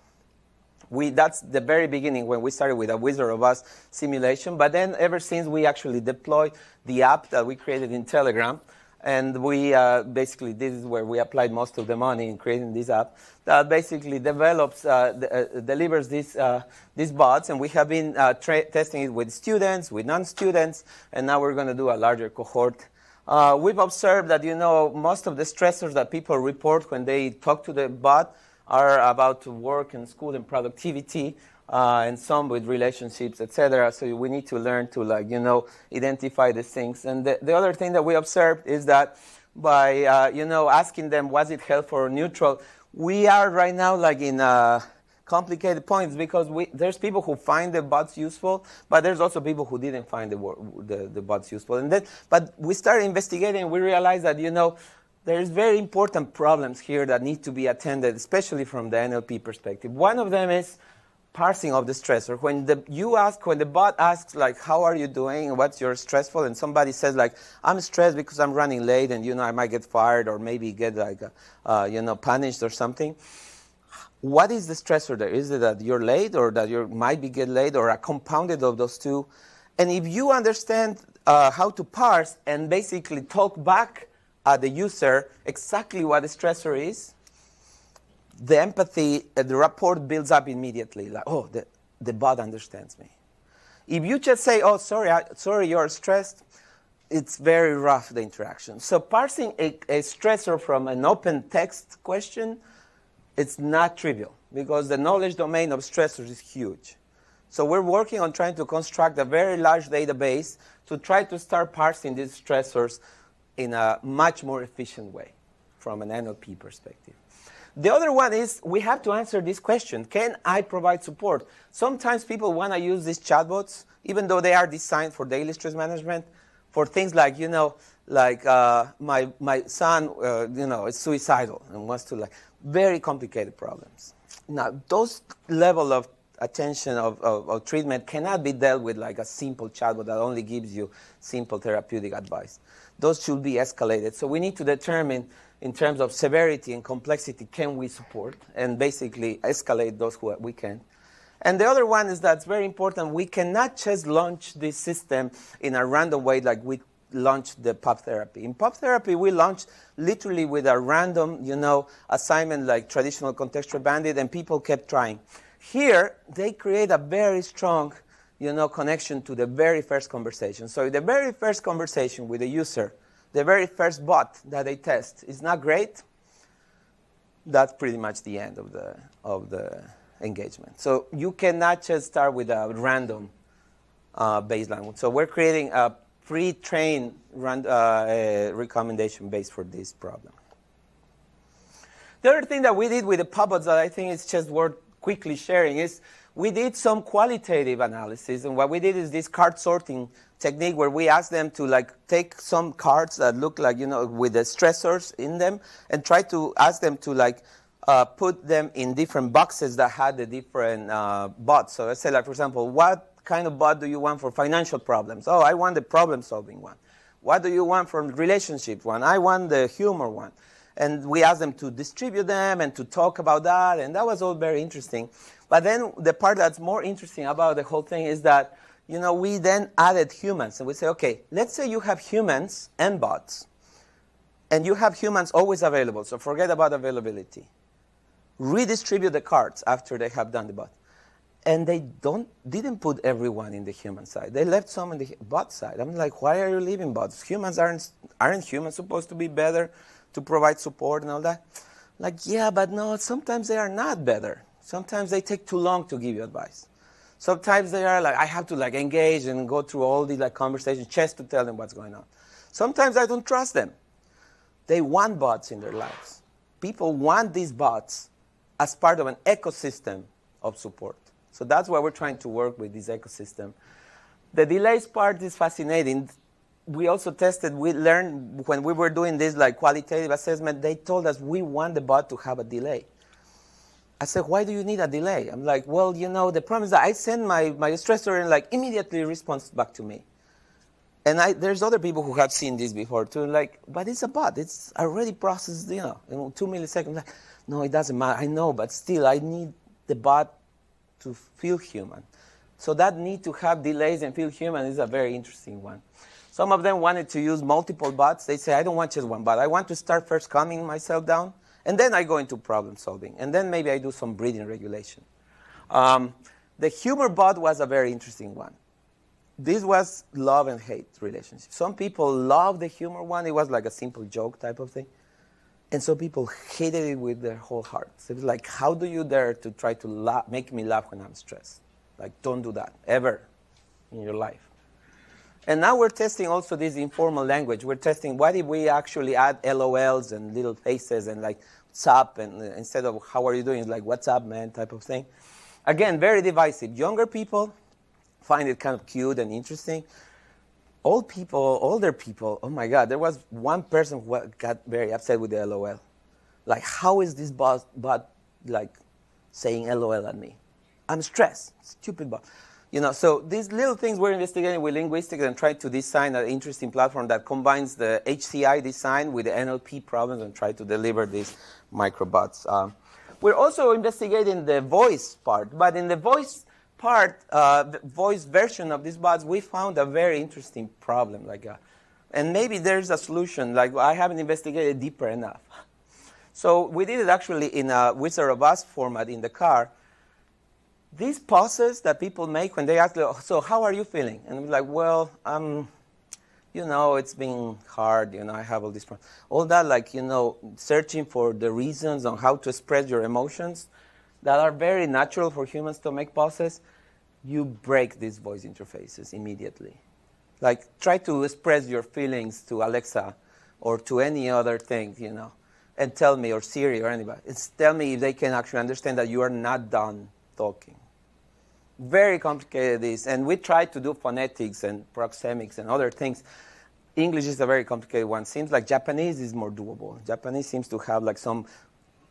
That's the very beginning when we started with a Wizard of Oz simulation. But then ever since, we actually deployed the app that we created in Telegram. And we basically, this is where we applied most of the money in creating this app that basically develops, delivers these bots. And we have been testing it with students, with non-students, and now we're going to do a larger cohort. We've observed that, most of the stressors that people report when they talk to the bot are about work and school and productivity, and some with relationships, etc. So we need to learn to, identify these things. And the other thing that we observed is that by, asking them, was it helpful or neutral, we are right now in complicated points because there's people who find the bots useful, but there's also people who didn't find the bots useful. But we started investigating, and we realized that, there's very important problems here that need to be attended, especially from the NLP perspective. One of them is parsing of the stressor. When the bot asks, like, how are you doing? What's your stressful? And somebody says, like, I'm stressed because I'm running late and, I might get fired or maybe get, like, punished or something. What is the stressor there? Is it that you're late or that you might be get late or a compounded of those two? And if you understand how to parse and basically talk back at the user exactly what the stressor is, the empathy, the rapport builds up immediately. Like, oh, the bot understands me. If you just say, oh, sorry, you're stressed, it's very rough, the interaction. So parsing a stressor from an open text question, it's not trivial because the knowledge domain of stressors is huge. So we're working on trying to construct a very large database to try to start parsing these stressors in a much more efficient way from an NLP perspective. The other one is we have to answer this question, can I provide support? Sometimes people want to use these chatbots, even though they are designed for daily stress management, for things like, my son, is suicidal and wants to, very complicated problems. Now, those level of attention of treatment cannot be dealt with like a simple chatbot that only gives you simple therapeutic advice. Those should be escalated. So we need to determine in terms of severity and complexity, can we support and basically escalate those who we can. And the other one is that's very important. We cannot just launch this system in a random way like we launched the pop therapy. In pop therapy, we launched literally with a random, assignment like traditional contextual bandit, and people kept trying. Here, they create a very strong, connection to the very first conversation. So the very first conversation with the user, the very first bot that they test is not great, that's pretty much the end of the engagement. So you cannot just start with a random baseline. So we're creating a pre-trained recommendation base for this problem. The other thing that we did with the puppets that I think is just worth quickly sharing is we did some qualitative analysis, and what we did is this card sorting technique where we asked them to take some cards that look like, with the stressors in them and try to ask them to put them in different boxes that had the different bots. So let's say, for example, what kind of bot do you want for financial problems? Oh, I want the problem-solving one. What do you want from relationship one? I want the humor one. And we asked them to distribute them and to talk about that, and that was all very interesting. But then the part that's more interesting about the whole thing is that, we then added humans. And we say, okay, let's say you have humans and bots, and you have humans always available, so forget about availability. Redistribute the cards after they have done the bot. And they didn't put everyone in the human side. They left some in the bot side. I'm like, why are you leaving bots? Humans aren't humans supposed to be better to provide support and all that? Yeah, but no, sometimes they are not better. Sometimes they take too long to give you advice. Sometimes they are I have to engage and go through all these conversations just to tell them what's going on. Sometimes I don't trust them. They want bots in their lives. People want these bots as part of an ecosystem of support. So that's why we're trying to work with this ecosystem. The delays part is fascinating. We also tested, we learned when we were doing this qualitative assessment, they told us we want the bot to have a delay. I said, why do you need a delay? I'm like, well, the problem is that I send my stressor and immediately responds back to me. And there's other people who have seen this before too, but it's a bot. It's already processed, in 2 milliseconds. No, it doesn't matter. I know, but still, I need the bot to feel human. So that need to have delays and feel human is a very interesting one. Some of them wanted to use multiple bots. They say, I don't want just one bot. I want to start first calming myself down, and then I go into problem solving. And then maybe I do some breathing regulation. The humor bot was a very interesting one. This was love and hate relationship. Some people loved the humor one. It was like a simple joke type of thing. And some people hated it with their whole heart. So it was like, how do you dare to try to make me laugh when I'm stressed? Don't do that, ever in your life. And now we're testing also this informal language. We're testing what if we actually add LOLs and little faces and what's up, and instead of how are you doing, it's what's up, man, type of thing. Again, very divisive. Younger people find it kind of cute and interesting. Older people, oh my God, there was one person who got very upset with the LOL. How is this bot saying LOL at me? I'm stressed. Stupid bug. So these little things we're investigating with linguistics and try to design an interesting platform that combines the HCI design with the NLP problems and try to deliver these microbots. We're also investigating the voice part, but in the voice part, the voice version of these bots, we found a very interesting problem. And maybe there's a solution. I haven't investigated deeper enough. So we did it actually in a Wizard of Oz format in the car. These pauses that people make when they ask, so how are you feeling? And I'm like, well, it's been hard. I have all this problems. All that, searching for the reasons on how to express your emotions that are very natural for humans to make pauses, you break these voice interfaces immediately. Try to express your feelings to Alexa or to any other thing, and tell me, or Siri or anybody. Tell me if they can actually understand that you are not done talking. Very complicated this, and we tried to do phonetics and proxemics and other things. English is a very complicated one. Seems like Japanese is more doable. Japanese seems to have some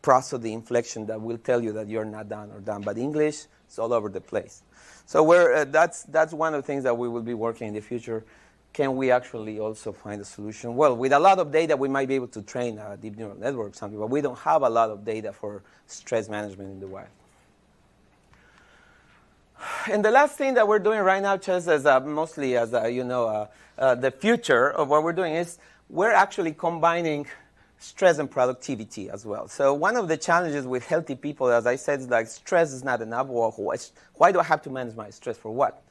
prosody inflection that will tell you that you're not done or done, but English is all over the place. So that's one of the things that we will be working in the future. Can we actually also find a solution? Well, with a lot of data, we might be able to train a deep neural network, something, but we don't have a lot of data for stress management in the wild. And the last thing that we're doing right now, just as mostly as the future of what we're doing is we're actually combining stress and productivity as well. So one of the challenges with healthy people, as I said, is stress is not enough. Why do I have to manage my stress for what?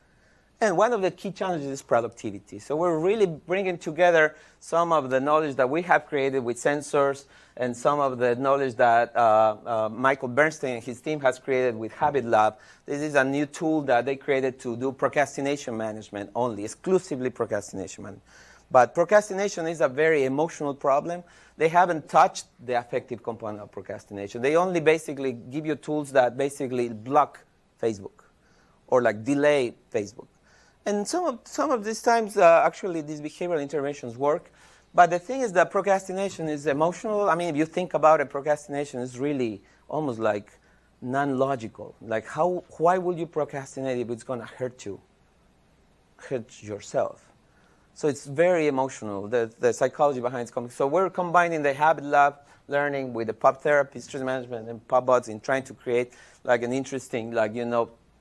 And one of the key challenges is productivity. So we're really bringing together some of the knowledge that we have created with sensors and some of the knowledge that Michael Bernstein and his team has created with Habit Lab. This is a new tool that they created to do procrastination management only, exclusively procrastination management. But procrastination is a very emotional problem. They haven't touched the affective component of procrastination. They only basically give you tools that basically block Facebook or delay Facebook. And some of these times, actually, these behavioral interventions work. But the thing is that procrastination is emotional. I mean, if you think about it, procrastination is really almost non-logical. Why would you procrastinate if it's going to hurt yourself? So it's very emotional, the psychology behind it's coming. So we're combining the Habit Lab learning with the pop therapy, stress management, and pop bots in trying to create an interesting,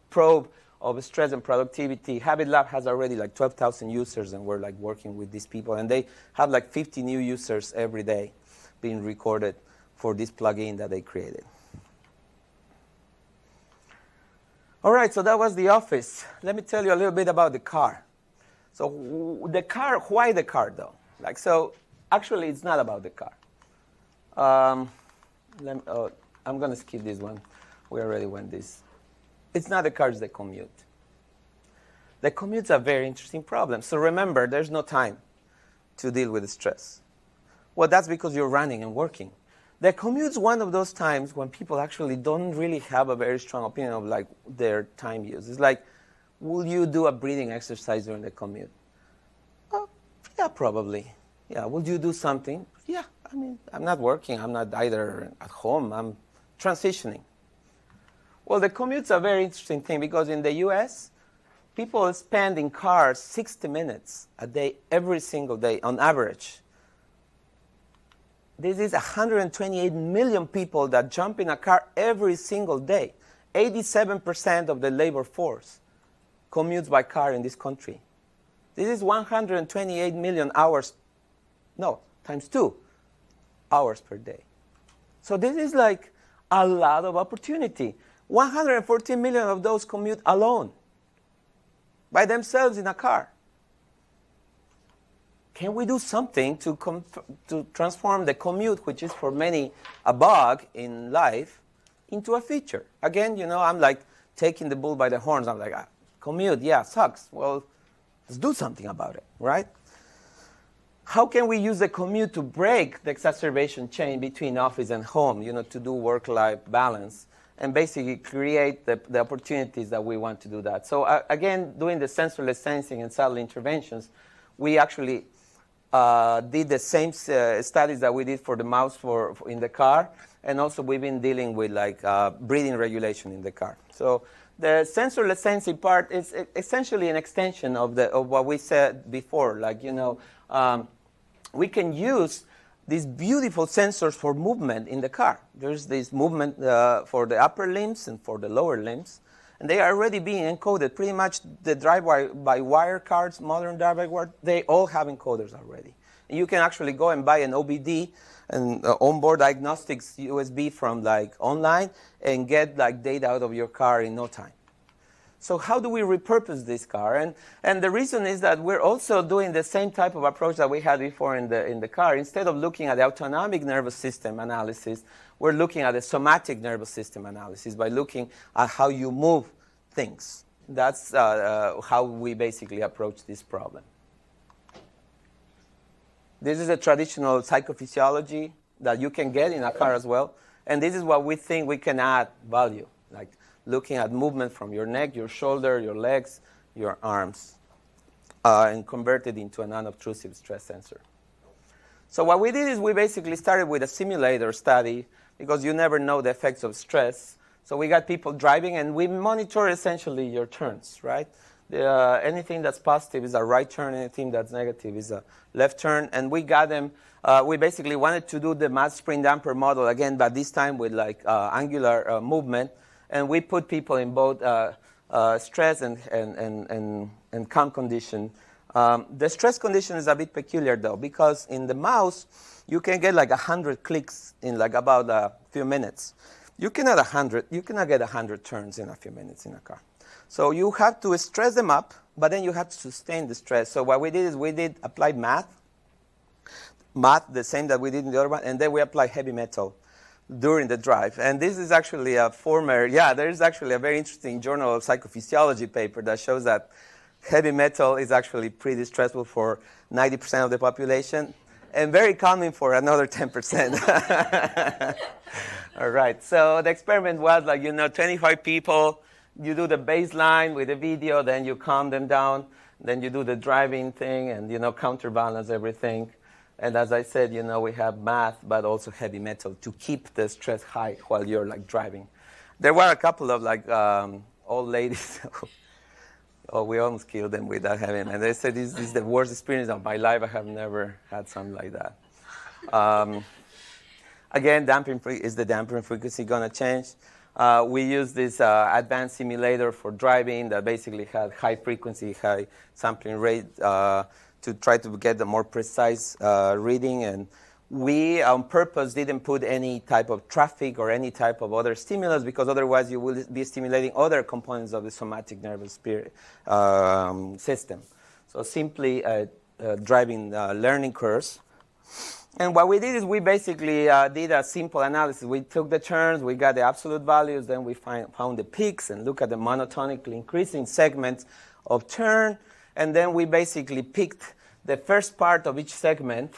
probe of stress and productivity. Habit Lab has already 12,000 users, and we're working with these people. And they have 50 new users every day being recorded for this plugin that they created. All right, so that was the office. Let me tell you a little bit about the car. So the car, why the car though? So actually it's not about the car. I'm going to skip this one. We already went this. It's not the car, it's the commute. The commute's a very interesting problem. So remember, there's no time to deal with the stress. Well, that's because you're running and working. The commute's one of those times when people actually don't really have a very strong opinion of their time use. It's will you do a breathing exercise during the commute? Yeah, probably. Yeah, will you do something? Yeah, I mean, I'm not working. I'm not either at home. I'm transitioning. Well, the commute's a very interesting thing because in the US, people spend in cars 60 minutes a day, every single day, on average. This is 128 million people that jump in a car every single day. 87% of the labor force commutes by car in this country. This is 128 million hours, times 2 hours per day. So this is a lot of opportunity. 114 million of those commute alone, by themselves in a car. Can we do something to transform the commute, which is for many a bug in life, into a feature? Again, I'm taking the bull by the horns. I'm commute, yeah, sucks. Well, let's do something about it, right? How can we use the commute to break the exacerbation chain between office and home, to do work-life balance and basically create the opportunities that we want to do that? So again, doing the sensorless sensing and subtle interventions, we actually did the same studies that we did for the mouse for in the car, and also we've been dealing with like breathing regulation in the car. So the sensorless sensing part is essentially an extension of what we said before. Like, we can use these beautiful sensors for movement in the car. There's this movement for the upper limbs and for the lower limbs. And they are already being encoded. Pretty much the drive-by-wire cards, modern drive-by-wire, they all have encoders already. And you can actually go and buy an OBD, an onboard diagnostics USB from like online, and get like data out of your car in no time. So how do we repurpose this car? And the reason is that we're also doing the same type of approach that we had before in the car. Instead of looking at the autonomic nervous system analysis, we're looking at the somatic nervous system analysis by looking at how you move things. That's how we basically approach this problem. This is a traditional psychophysiology that you can get in a car as well. And this is what we think we can add value, like looking at movement from your neck, your shoulder, your legs, your arms, and convert it into a non-obtrusive stress sensor. So what we did is we basically started with a simulator study, because you never know the effects of stress. So we got people driving, and we monitor essentially your turns, right? Anything that's positive is a right turn, anything that's negative is a left turn. And we got them, we basically wanted to do the mass spring damper model again, but this time with like angular movement. And we put people in both stress and calm condition. The stress condition is a bit peculiar though, because in the mouse, you can get like 100 clicks in like about a few minutes. You cannot get 100 turns in a few minutes in a car. So you have to stress them up, but then you have to sustain the stress. So what we did is we did apply math, the same that we did in the other one, and then we apply heavy metal during the drive. And this is actually there's actually a very interesting Journal of Psychophysiology paper that shows that heavy metal is actually pretty stressful for 90% of the population, and very calming for another 10%. All right, so the experiment was like, 25 people, you do the baseline with the video, then you calm them down, then you do the driving thing and, counterbalance everything. And as I said, we have math, but also heavy metal to keep the stress high while you're like driving. There were a couple of like old ladies. We almost killed them with that heavy. And they said, this is the worst experience of my life. I have never had something like that. Again, is the damping frequency going to change? We use this advanced simulator for driving that basically had high frequency, high sampling rate to try to get the more precise reading. And we, on purpose, didn't put any type of traffic or any type of other stimulus, because otherwise you will be stimulating other components of the somatic nervous system. So simply driving learning curves. And what we did is we basically did a simple analysis. We took the turns, we got the absolute values, then we found the peaks and look at the monotonically increasing segments of turn. And then we basically picked the first part of each segment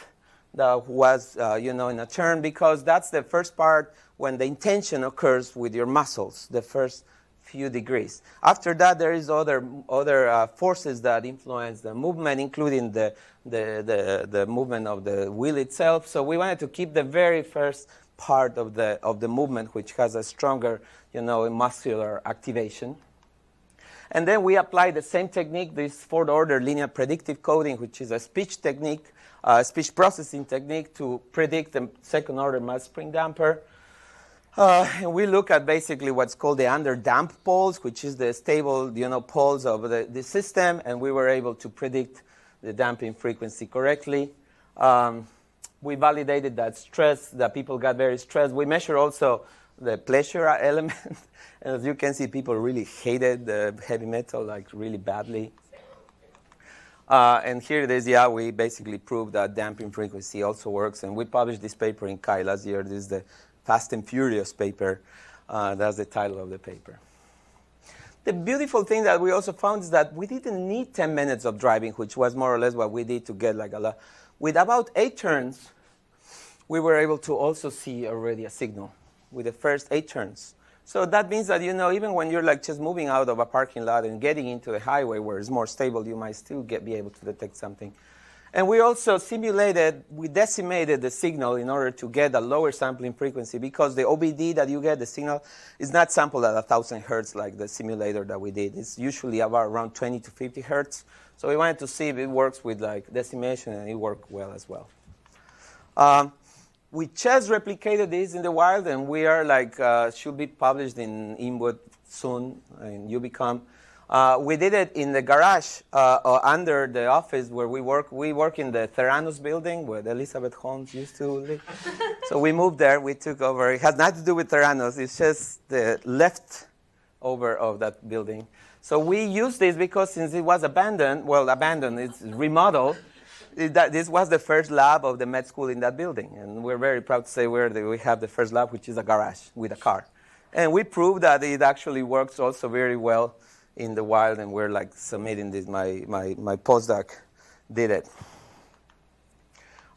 that was, in a turn, because that's the first part when the intention occurs with your muscles, the first few degrees. After that, there is other forces that influence the movement, including the movement of the wheel itself. So we wanted to keep the very first part of the movement, which has a stronger, muscular activation. And then we apply the same technique, this fourth-order linear predictive coding, which is a speech technique, speech processing technique to predict the second-order mass spring damper. And we look at basically what's called the under-damp poles, which is the stable, poles of the system, and we were able to predict the damping frequency correctly. We validated that people got very stressed. We measure also the pleasure element. And as you can see, people really hated the heavy metal, like really badly. And here it is, we basically proved that damping frequency also works. And we published this paper in CHI last year. This is the Fast and Furious paper. That's the title of the paper. The beautiful thing that we also found is that we didn't need 10 minutes of driving, which was more or less what we did to get like a lot. With about 8 turns, we were able to also see already a signal with the first 8 turns. So that means that, even when you're like just moving out of a parking lot and getting into a highway where it's more stable, you might still be able to detect something. And we also we decimated the signal in order to get a lower sampling frequency, because the OBD that you get, the signal, is not sampled at 1,000 hertz like the simulator that we did. It's usually about around 20 to 50 hertz. So we wanted to see if it works with like decimation, and it worked well as well. We just replicated this in the wild, and we are like, should be published in Inwood soon, in Ubicom. We did it in the garage under the office where we work. We work in the Theranos building where Elizabeth Holmes used to live. So we moved there. We took over. It has nothing to do with Theranos. It's just the leftover of that building. So we used this because since it was abandoned, it's remodeled. This was the first lab of the med school in that building. And we're very proud to say we have the first lab, which is a garage with a car. And we proved that it actually works also very well in the wild, and we're like submitting this. My postdoc did it.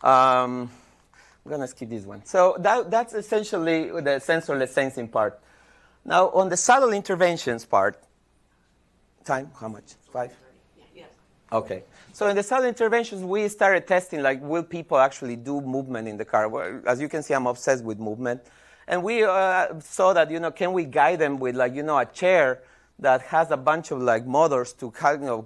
I'm gonna skip this one. So that's essentially the sensorless sensing part. Now on the subtle interventions part, time, how much? 5? Yes. Okay. So in the subtle interventions, we started testing, like, will people actually do movement in the car? Well, as you can see, I'm obsessed with movement. And we saw that, can we guide them with, like, a chair that has a bunch of like motors to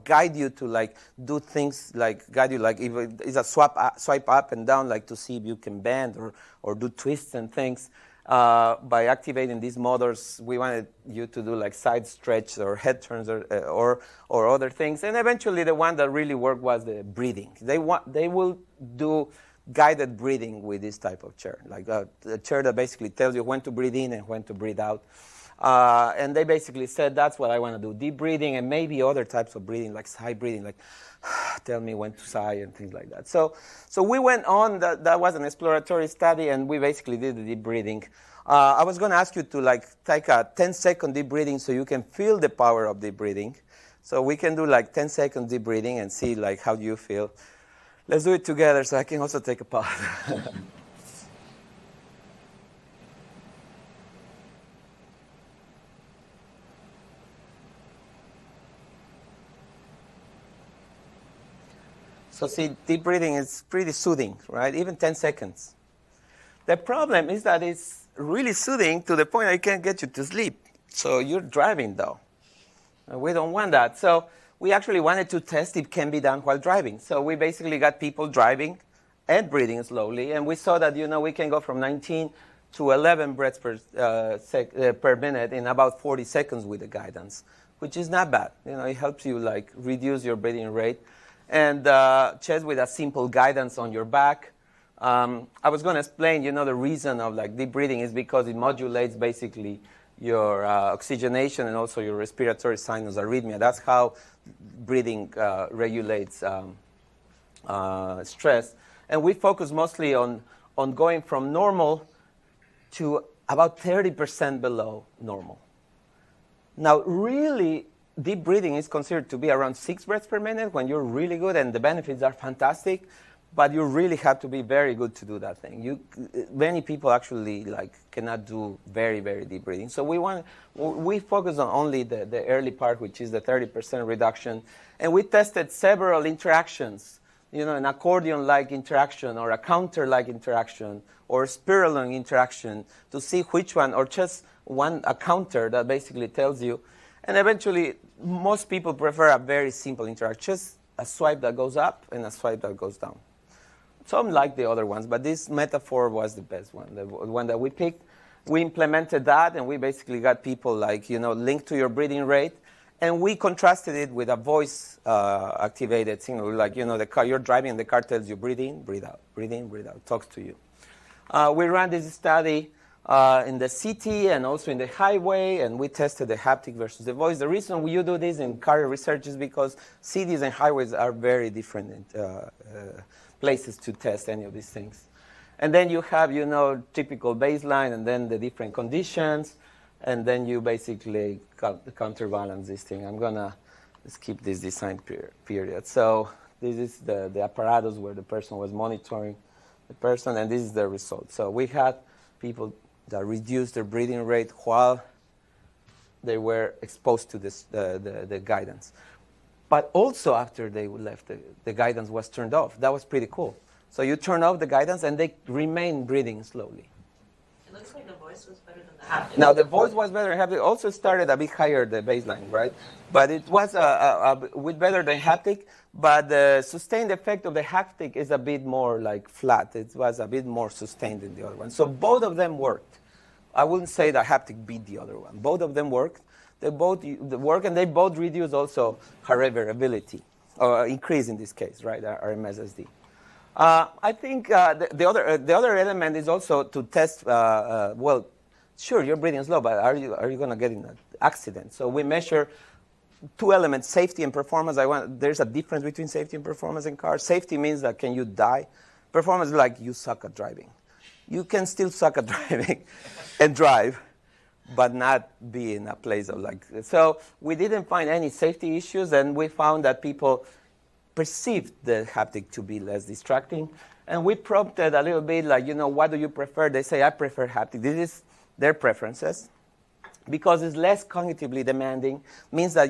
guide you to like do things, like guide you, like if it's a swipe up and down, like to see if you can bend or do twists and things. By activating these motors, we wanted you to do like side stretch or head turns or other things. And eventually, the one that really worked was the breathing. They will do guided breathing with this type of chair, like a chair that basically tells you when to breathe in and when to breathe out. And they basically said, that's what I want to do, deep breathing and maybe other types of breathing, like sigh breathing, like tell me when to sigh and things like that. So we went on, that was an exploratory study, and we basically did the deep breathing. I was going to ask you to like take a 10-second deep breathing so you can feel the power of deep breathing. So we can do like 10-second deep breathing and see like how you feel. Let's do it together so I can also take a pause. So see, deep breathing is pretty soothing, right? Even 10 seconds. The problem is that it's really soothing to the point I can't get you to sleep. So you're driving, though. And we don't want that. So we actually wanted to test if it can be done while driving. So we basically got people driving and breathing slowly. And we saw that, we can go from 19 to 11 breaths per minute in about 40 seconds with the guidance, which is not bad. It helps you like reduce your breathing rate. And just with a simple guidance on your back. I was going to explain, the reason of like deep breathing is because it modulates basically your oxygenation and also your respiratory sinus arrhythmia. That's how breathing regulates stress. And we focus mostly on going from normal to about 30% below normal. Now, really, deep breathing is considered to be around 6 breaths per minute when you're really good, and the benefits are fantastic, but you really have to be very good to do that thing. Many people actually cannot do very, very deep breathing. So we focus on only the early part, which is the 30% reduction, and we tested several interactions, an accordion-like interaction or a counter-like interaction or a spiral-like interaction to see which one, or just a counter that basically tells you. And eventually, most people prefer a very simple interaction, just a swipe that goes up and a swipe that goes down. Some like the other ones, but this metaphor was the best one, the one that we picked. We implemented that, and we basically got people linked to your breathing rate, and we contrasted it with a voice-activated signal, the car, you're driving, and the car tells you breathe in, breathe out, talks to you. We ran this study in the city and also in the highway, and we tested the haptic versus the voice. The reason you do this in car research is because cities and highways are very different places to test any of these things. And then you have, typical baseline and then the different conditions, and then you basically counterbalance this thing. I'm going to skip this design period. So this is the apparatus where the person was monitoring the person, and this is the result. So we had people that reduced their breathing rate while they were exposed to the guidance. But also after they left, the guidance was turned off. That was pretty cool. So you turn off the guidance, and they remain breathing slowly. It looks like the voice was better than the haptic. Now, the voice was better than haptic. Also started a bit higher, the baseline, right? But it was a bit better than haptic. But the sustained effect of the haptic is a bit more like flat. It was a bit more sustained than the other one. So both of them worked. I wouldn't say that haptic beat the other one. Both of them worked. They both work, and they both reduce also heart variability, or increase in this case, right? RMSSD. I think the other element is also to test. Well, sure, you're breathing slow, but are you going to get in an accident? So we measure two elements: safety and performance. There's a difference between safety and performance in cars. Safety means that can you die? Performance is like you suck at driving. You can still suck at driving and drive, but not be in a place of like. So we didn't find any safety issues, and we found that people perceived the haptic to be less distracting. And we prompted a little bit, like, what do you prefer? They say, I prefer haptic. This is their preferences. Because it's less cognitively demanding, means that,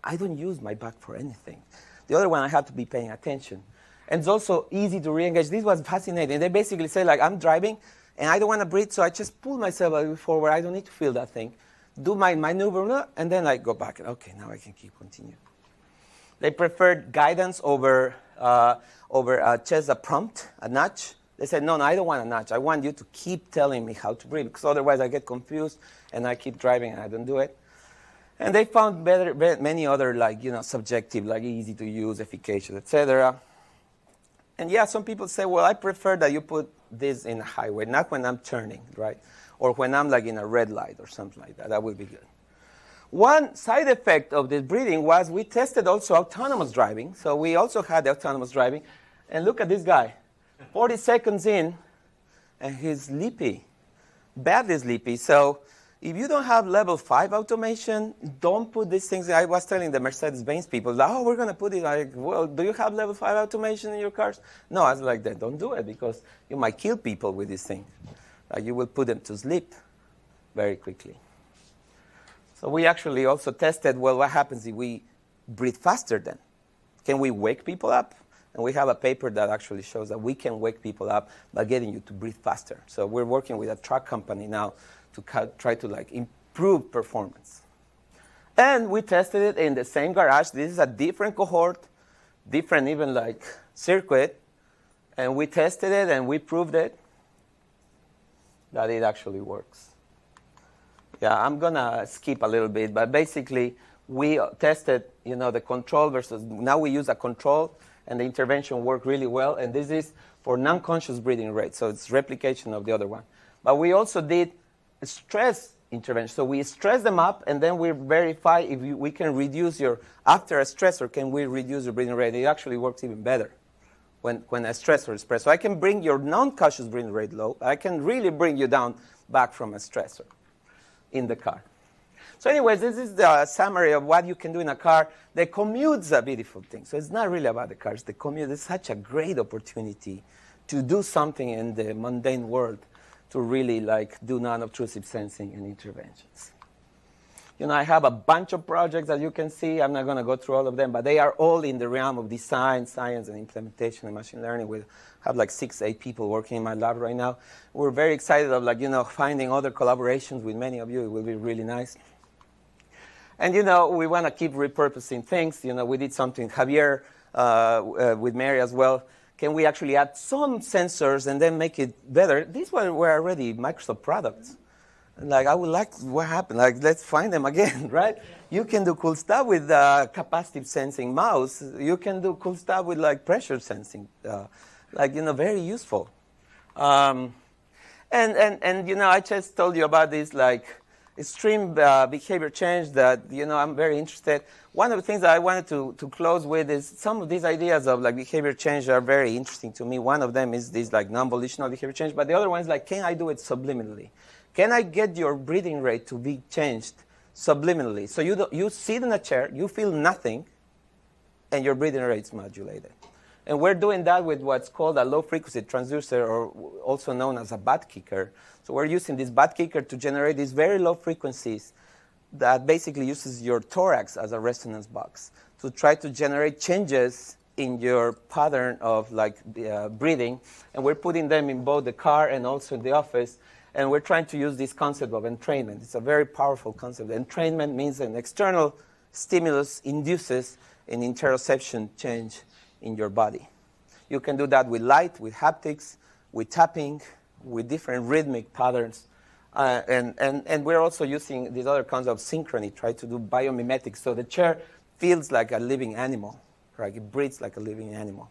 I don't use my back for anything. The other one, I have to be paying attention. And it's also easy to re-engage. This was fascinating. They basically say, like, I'm driving, and I don't want to breathe, so I just pull myself a bit forward. I don't need to feel that thing. Do my maneuver, and then I go back. Okay, now I can continue. They preferred guidance over just a prompt, a nudge. They said, no, I don't want a nudge. I want you to keep telling me how to breathe, because otherwise I get confused, and I keep driving, and I don't do it. And they found many other, subjective, easy to use, efficacious, etc. And yeah, some people say, well, I prefer that you put this in a highway, not when I'm turning, right? Or when I'm in a red light or something like that. That would be good. One side effect of this breathing was we tested also autonomous driving. So we also had autonomous driving. And look at this guy. 40 seconds in, and he's sleepy, badly sleepy. So if you don't have level 5 automation, don't put these things. I was telling the Mercedes-Benz people, we're going to put it. Like, well, do you have level 5 automation in your cars? No, I was like that. Don't do it, because you might kill people with this thing. You will put them to sleep very quickly. So we actually also tested, well, what happens if we breathe faster then? Can we wake people up? And we have a paper that actually shows that we can wake people up by getting you to breathe faster. So we're working with a truck company now to try to improve performance. And we tested it in the same garage. This is a different cohort, different even circuit. And we tested it and we proved it that it actually works. Yeah, I'm going to skip a little bit, but basically we tested, the control versus, now we use a control, and the intervention worked really well, and this is for non-conscious breathing rate, so it's replication of the other one. But we also did stress intervention, so we stress them up, and then we verify if we can reduce after a stressor, can we reduce your breathing rate? It actually works even better when a stressor is pressed. So I can bring your non-conscious breathing rate low, I can really bring you down back from a stressor in the car. So anyways, this is the summary of what you can do in a car. The commute's a beautiful thing. So it's not really about the cars. The commute is such a great opportunity to do something in the mundane world, to really do non-obtrusive sensing and interventions. I have a bunch of projects that you can see. I'm not going to go through all of them, but they are all in the realm of design, science, and implementation and machine learning. We have 6-8 people working in my lab right now. We're very excited of finding other collaborations with many of you. It will be really nice. And we want to keep repurposing things. We did something, Javier, with Mary as well. Can we actually add some sensors and then make it better? These were already Microsoft products. I would like what happened. Let's find them again, right? Yeah. You can do cool stuff with capacitive sensing mouse. You can do cool stuff with pressure sensing, very useful. And I just told you about this extreme behavior change that I'm very interested. One of the things that I wanted to close with is some of these ideas of behavior change are very interesting to me. One of them is this non-volitional behavior change, but the other one is can I do it subliminally? Can I get your breathing rate to be changed subliminally? So you sit in a chair, you feel nothing, and your breathing rate is modulated. And we're doing that with what's called a low-frequency transducer, or also known as a butt kicker. So we're using this butt kicker to generate these very low frequencies that basically uses your thorax as a resonance box to try to generate changes in your pattern of breathing, and we're putting them in both the car and also in the office, and we're trying to use this concept of entrainment. It's a very powerful concept. Entrainment means an external stimulus induces an interoception change in your body. You can do that with light, with haptics, with tapping, with different rhythmic patterns. And we're also using this other concept of synchrony, try to do biomimetics. So the chair feels like a living animal, right? It breathes like a living animal.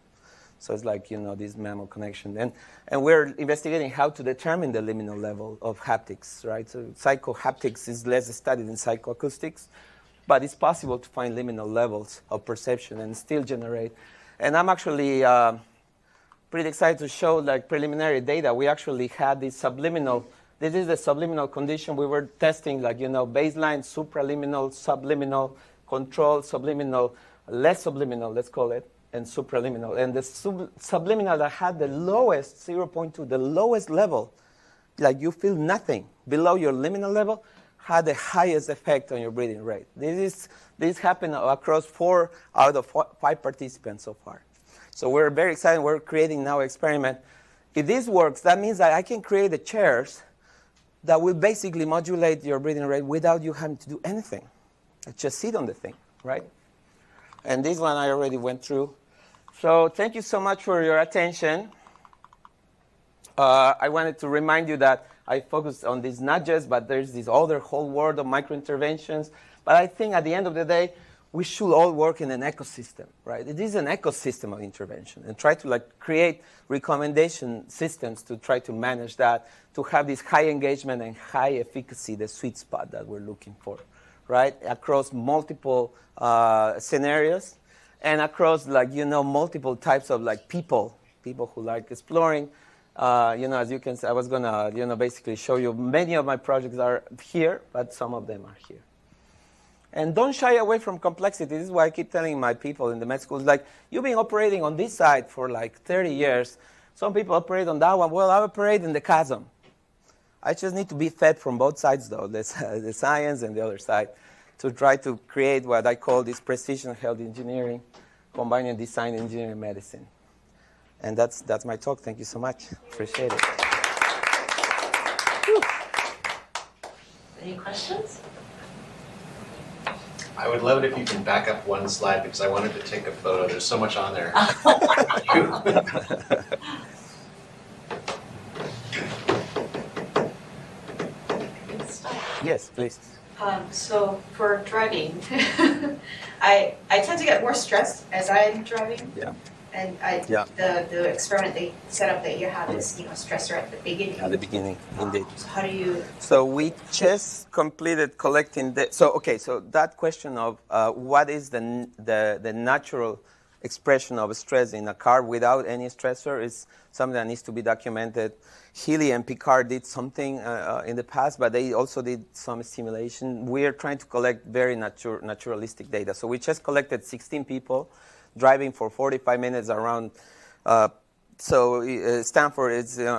So it's like, this mammal connection. And we're investigating how to determine the liminal level of haptics, right? So psychohaptics is less studied in psychoacoustics, but it's possible to find liminal levels of perception and still generate. And I'm actually pretty excited to show preliminary data. We actually had this subliminal. This is the subliminal condition. We were testing baseline, supraliminal, subliminal, control, subliminal, less subliminal, let's call it, and supraliminal. And the subliminal that had the lowest, 0.2, the lowest level, you feel nothing below your liminal level, had the highest effect on your breathing rate. This happened across 4 out of 5 participants so far. So we're very excited. We're creating now an experiment. If this works, that means that I can create the chairs that will basically modulate your breathing rate without you having to do anything. Just sit on the thing, right? And this one I already went through. So thank you so much for your attention. I wanted to remind you that I focused on these nudges, but there's this other whole world of microinterventions. But I think at the end of the day, we should all work in an ecosystem, right? It is an ecosystem of intervention, and try to create recommendation systems to try to manage that, to have this high engagement and high efficacy, the sweet spot that we're looking for, right? Across multiple scenarios, and across multiple types of people who like exploring. As you can see, I was gonna basically show you many of my projects are here, but some of them are here. And don't shy away from complexity. This is why I keep telling my people in the med schools, you've been operating on this side for 30 years. Some people operate on that one. Well, I operate in the chasm. I just need to be fed from both sides, though, the science and the other side, to try to create what I call this precision health engineering, combining design, engineering, medicine. And that's my talk. Thank you so much. Appreciate it. Any questions? I would love it if you can back up one slide because I wanted to take a photo. There's so much on there. Yes, please. So for driving, I tend to get more stressed as I'm driving. Yeah. And the experiment they set up that you have is stressor at the beginning. At the beginning, indeed. So how do you? So we just completed collecting the. So that question of what is the natural expression of stress in a car without any stressor is something that needs to be documented. Healy and Picard did something in the past, but they also did some simulation. We are trying to collect very naturalistic data. So we just collected 16 people driving for 45 minutes around. Stanford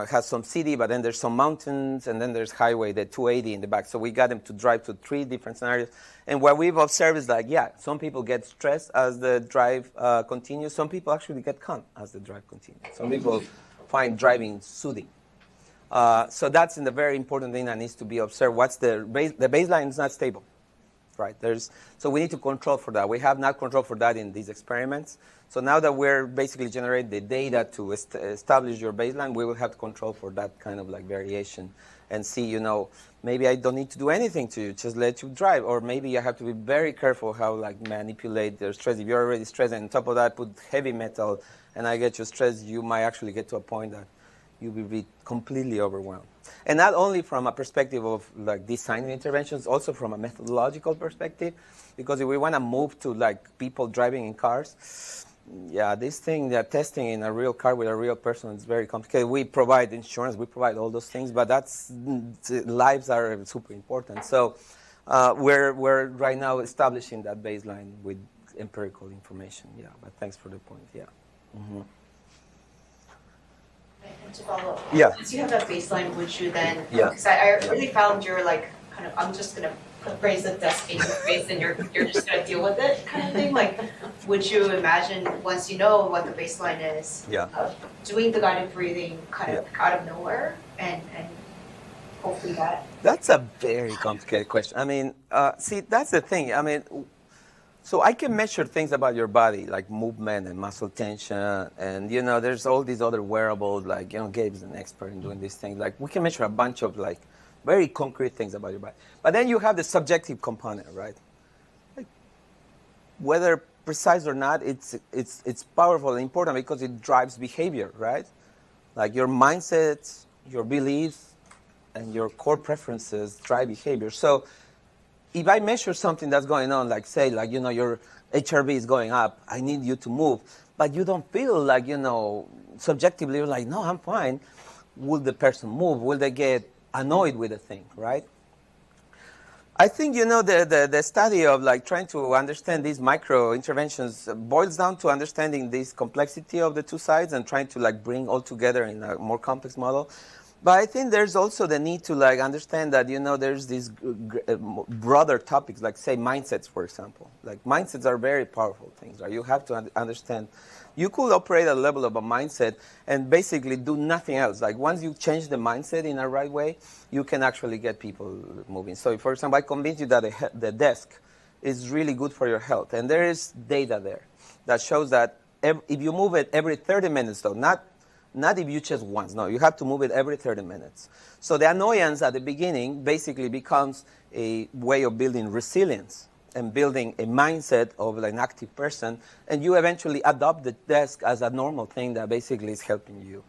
has some city, but then there's some mountains, and then there's highway, the 280 in the back. So we got them to drive to 3 different scenarios. And what we've observed is some people get stressed as the drive continues. Some people actually get calm as the drive continues. Some people find driving soothing. So that's the very important thing that needs to be observed. What's the baseline is not stable. Right. So we need to control for that. We have not control for that in these experiments. So now that we're basically generating the data to establish your baseline, we will have to control for that kind of variation and see, maybe I don't need to do anything to you, just let you drive. Or maybe I have to be very careful how manipulate their stress. If you're already stressed and on top of that put heavy metal and I get you stressed, you might actually get to a point that you will be completely overwhelmed. And not only from a perspective of designing interventions, also from a methodological perspective, because if we want to move to people driving in cars, this thing, testing in a real car with a real person is very complicated. We provide insurance, we provide all those things, but lives are super important. So we're right now establishing that baseline with empirical information. But thanks for the point. Mm-hmm. And to follow up, Yeah. once you have that baseline, would you then? Yeah. Because I really found you're I'm just gonna raise the desk in your face and you're just gonna deal with it kind of thing? Like, would you imagine once you know what the baseline is, doing the guided breathing kind of out of nowhere and hopefully that? That's a very complicated question. I mean, see, that's the thing. I mean, so I can measure things about your body, like movement and muscle tension, and there's all these other wearables, like Gabe's an expert in doing these things. Like we can measure a bunch of like very concrete things about your body. But then you have the subjective component, right? Like, whether precise or not, it's powerful and important because it drives behavior, right? Like your mindset, your beliefs, and your core preferences drive behavior. So if I measure something that's going on, like say, like, your HRV is going up, I need you to move, but you don't feel like, subjectively, you're like, no, I'm fine. Will the person move? Will they get annoyed with the thing, right? I think, the study of like trying to understand these micro interventions boils down to understanding this complexity of the two sides and trying to like bring all together in a more complex model. But I think there's also the need to like understand that, there's these broader topics, like say mindsets, for example. Like mindsets are very powerful things, right? You have to understand. You could operate at a level of a mindset and basically do nothing else. Like once you change the mindset in a right way, you can actually get people moving. So for example, I convince you that the desk is really good for your health. And there is data there that shows that if you move it every 30 minutes, though, not if you just once. No, you have to move it every 30 minutes. So the annoyance at the beginning basically becomes a way of building resilience and building a mindset of an active person. And you eventually adopt the desk as a normal thing that basically is helping you.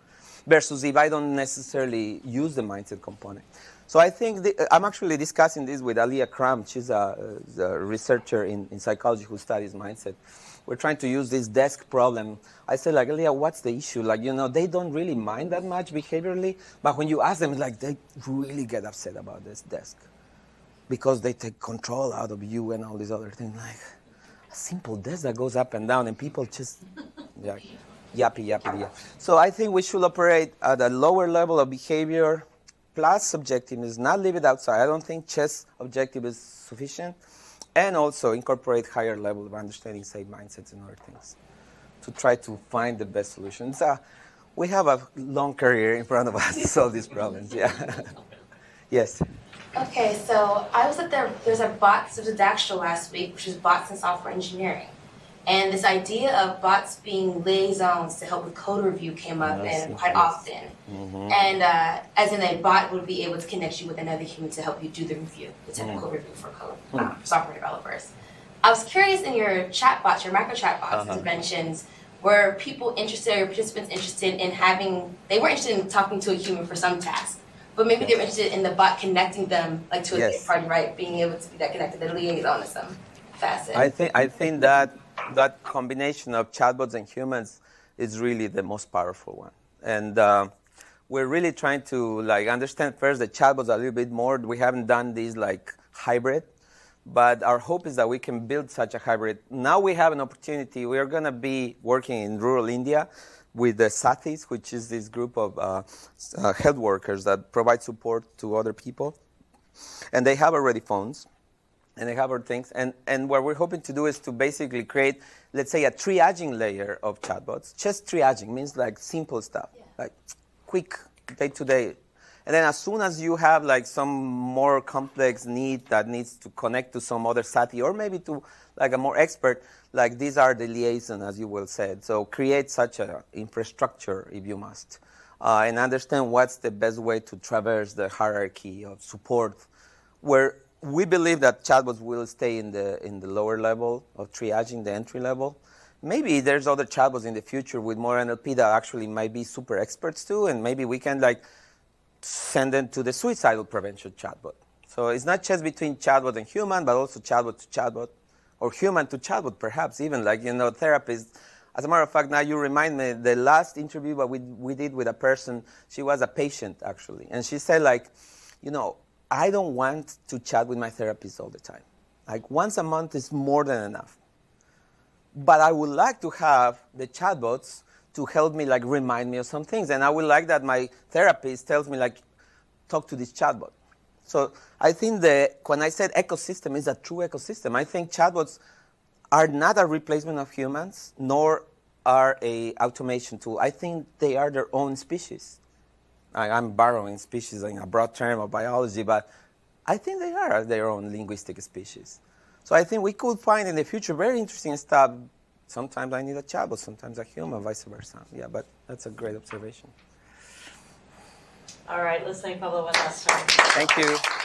Versus if I don't necessarily use the mindset component. So I think I'm actually discussing this with Aliyah Cram. She's a researcher in psychology who studies mindset. We're trying to use this desk problem. I said, like, Aliyah, what's the issue? Like, they don't really mind that much behaviorally, but when you ask them, like, they really get upset about this desk because they take control out of you and all these other things. Like, a simple desk that goes up and down, and people just, yappy. So I think we should operate at a lower level of behavior plus subjectiveness, not leave it outside. I don't think just objective is sufficient. And also incorporate higher level of understanding, say, mindsets and other things to try to find the best solutions. We have a long career in front of us to solve these problems. Yeah. Yes. Okay, so I was at there's a bots, there was a DAX show last week, which is bots in software engineering. And this idea of bots being liaisons to help with code review came up and quite often. Mm-hmm. And as in a bot would be able to connect you with another human to help you do the review, the technical review for code, software developers. I was curious in your chatbots, your micro chatbots interventions, were people interested or participants interested in they were interested in talking to a human for some task, but maybe they were interested in the bot connecting them like to a third party, right? Being able to be that connected, the liaison to some facet. I think that combination of chatbots and humans is really the most powerful one. And we're really trying to like understand first the chatbots a little bit more. We haven't done these like hybrid, but our hope is that we can build such a hybrid. Now we have an opportunity. We are going to be working in rural India with the Sathis, which is this group of health workers that provide support to other people. And they have already phones. And they have other things. And what we're hoping to do is to basically create, let's say, a triaging layer of chatbots. Just triaging means like simple stuff, like quick day-to-day. And then as soon as you have like some more complex need that needs to connect to some other Sati or maybe to like a more expert, like these are the liaison, as you well said. So create such an infrastructure if you must. And understand what's the best way to traverse the hierarchy of support where we believe that chatbots will stay in the lower level of triaging, the entry level. Maybe there's other chatbots in the future with more NLP that actually might be super experts too, and maybe we can like send them to the suicidal prevention chatbot. So it's not just between chatbot and human, but also chatbot to chatbot, or human to chatbot, perhaps even like therapists. As a matter of fact, now you remind me, the last interview that we did with a person, she was a patient actually, and she said like, I don't want to chat with my therapist all the time. Like once a month is more than enough. But I would like to have the chatbots to help me like remind me of some things. And I would like that my therapist tells me like, talk to this chatbot. So I think that when I said ecosystem, is a true ecosystem. I think chatbots are not a replacement of humans, nor are a automation tool. I think they are their own species. I'm borrowing species in a broad term of biology, but I think they are their own linguistic species. So I think we could find in the future very interesting stuff. Sometimes I need a chatbot, sometimes a human, vice versa. Yeah, but that's a great observation. All right, let's thank Pablo one last time. Thank you.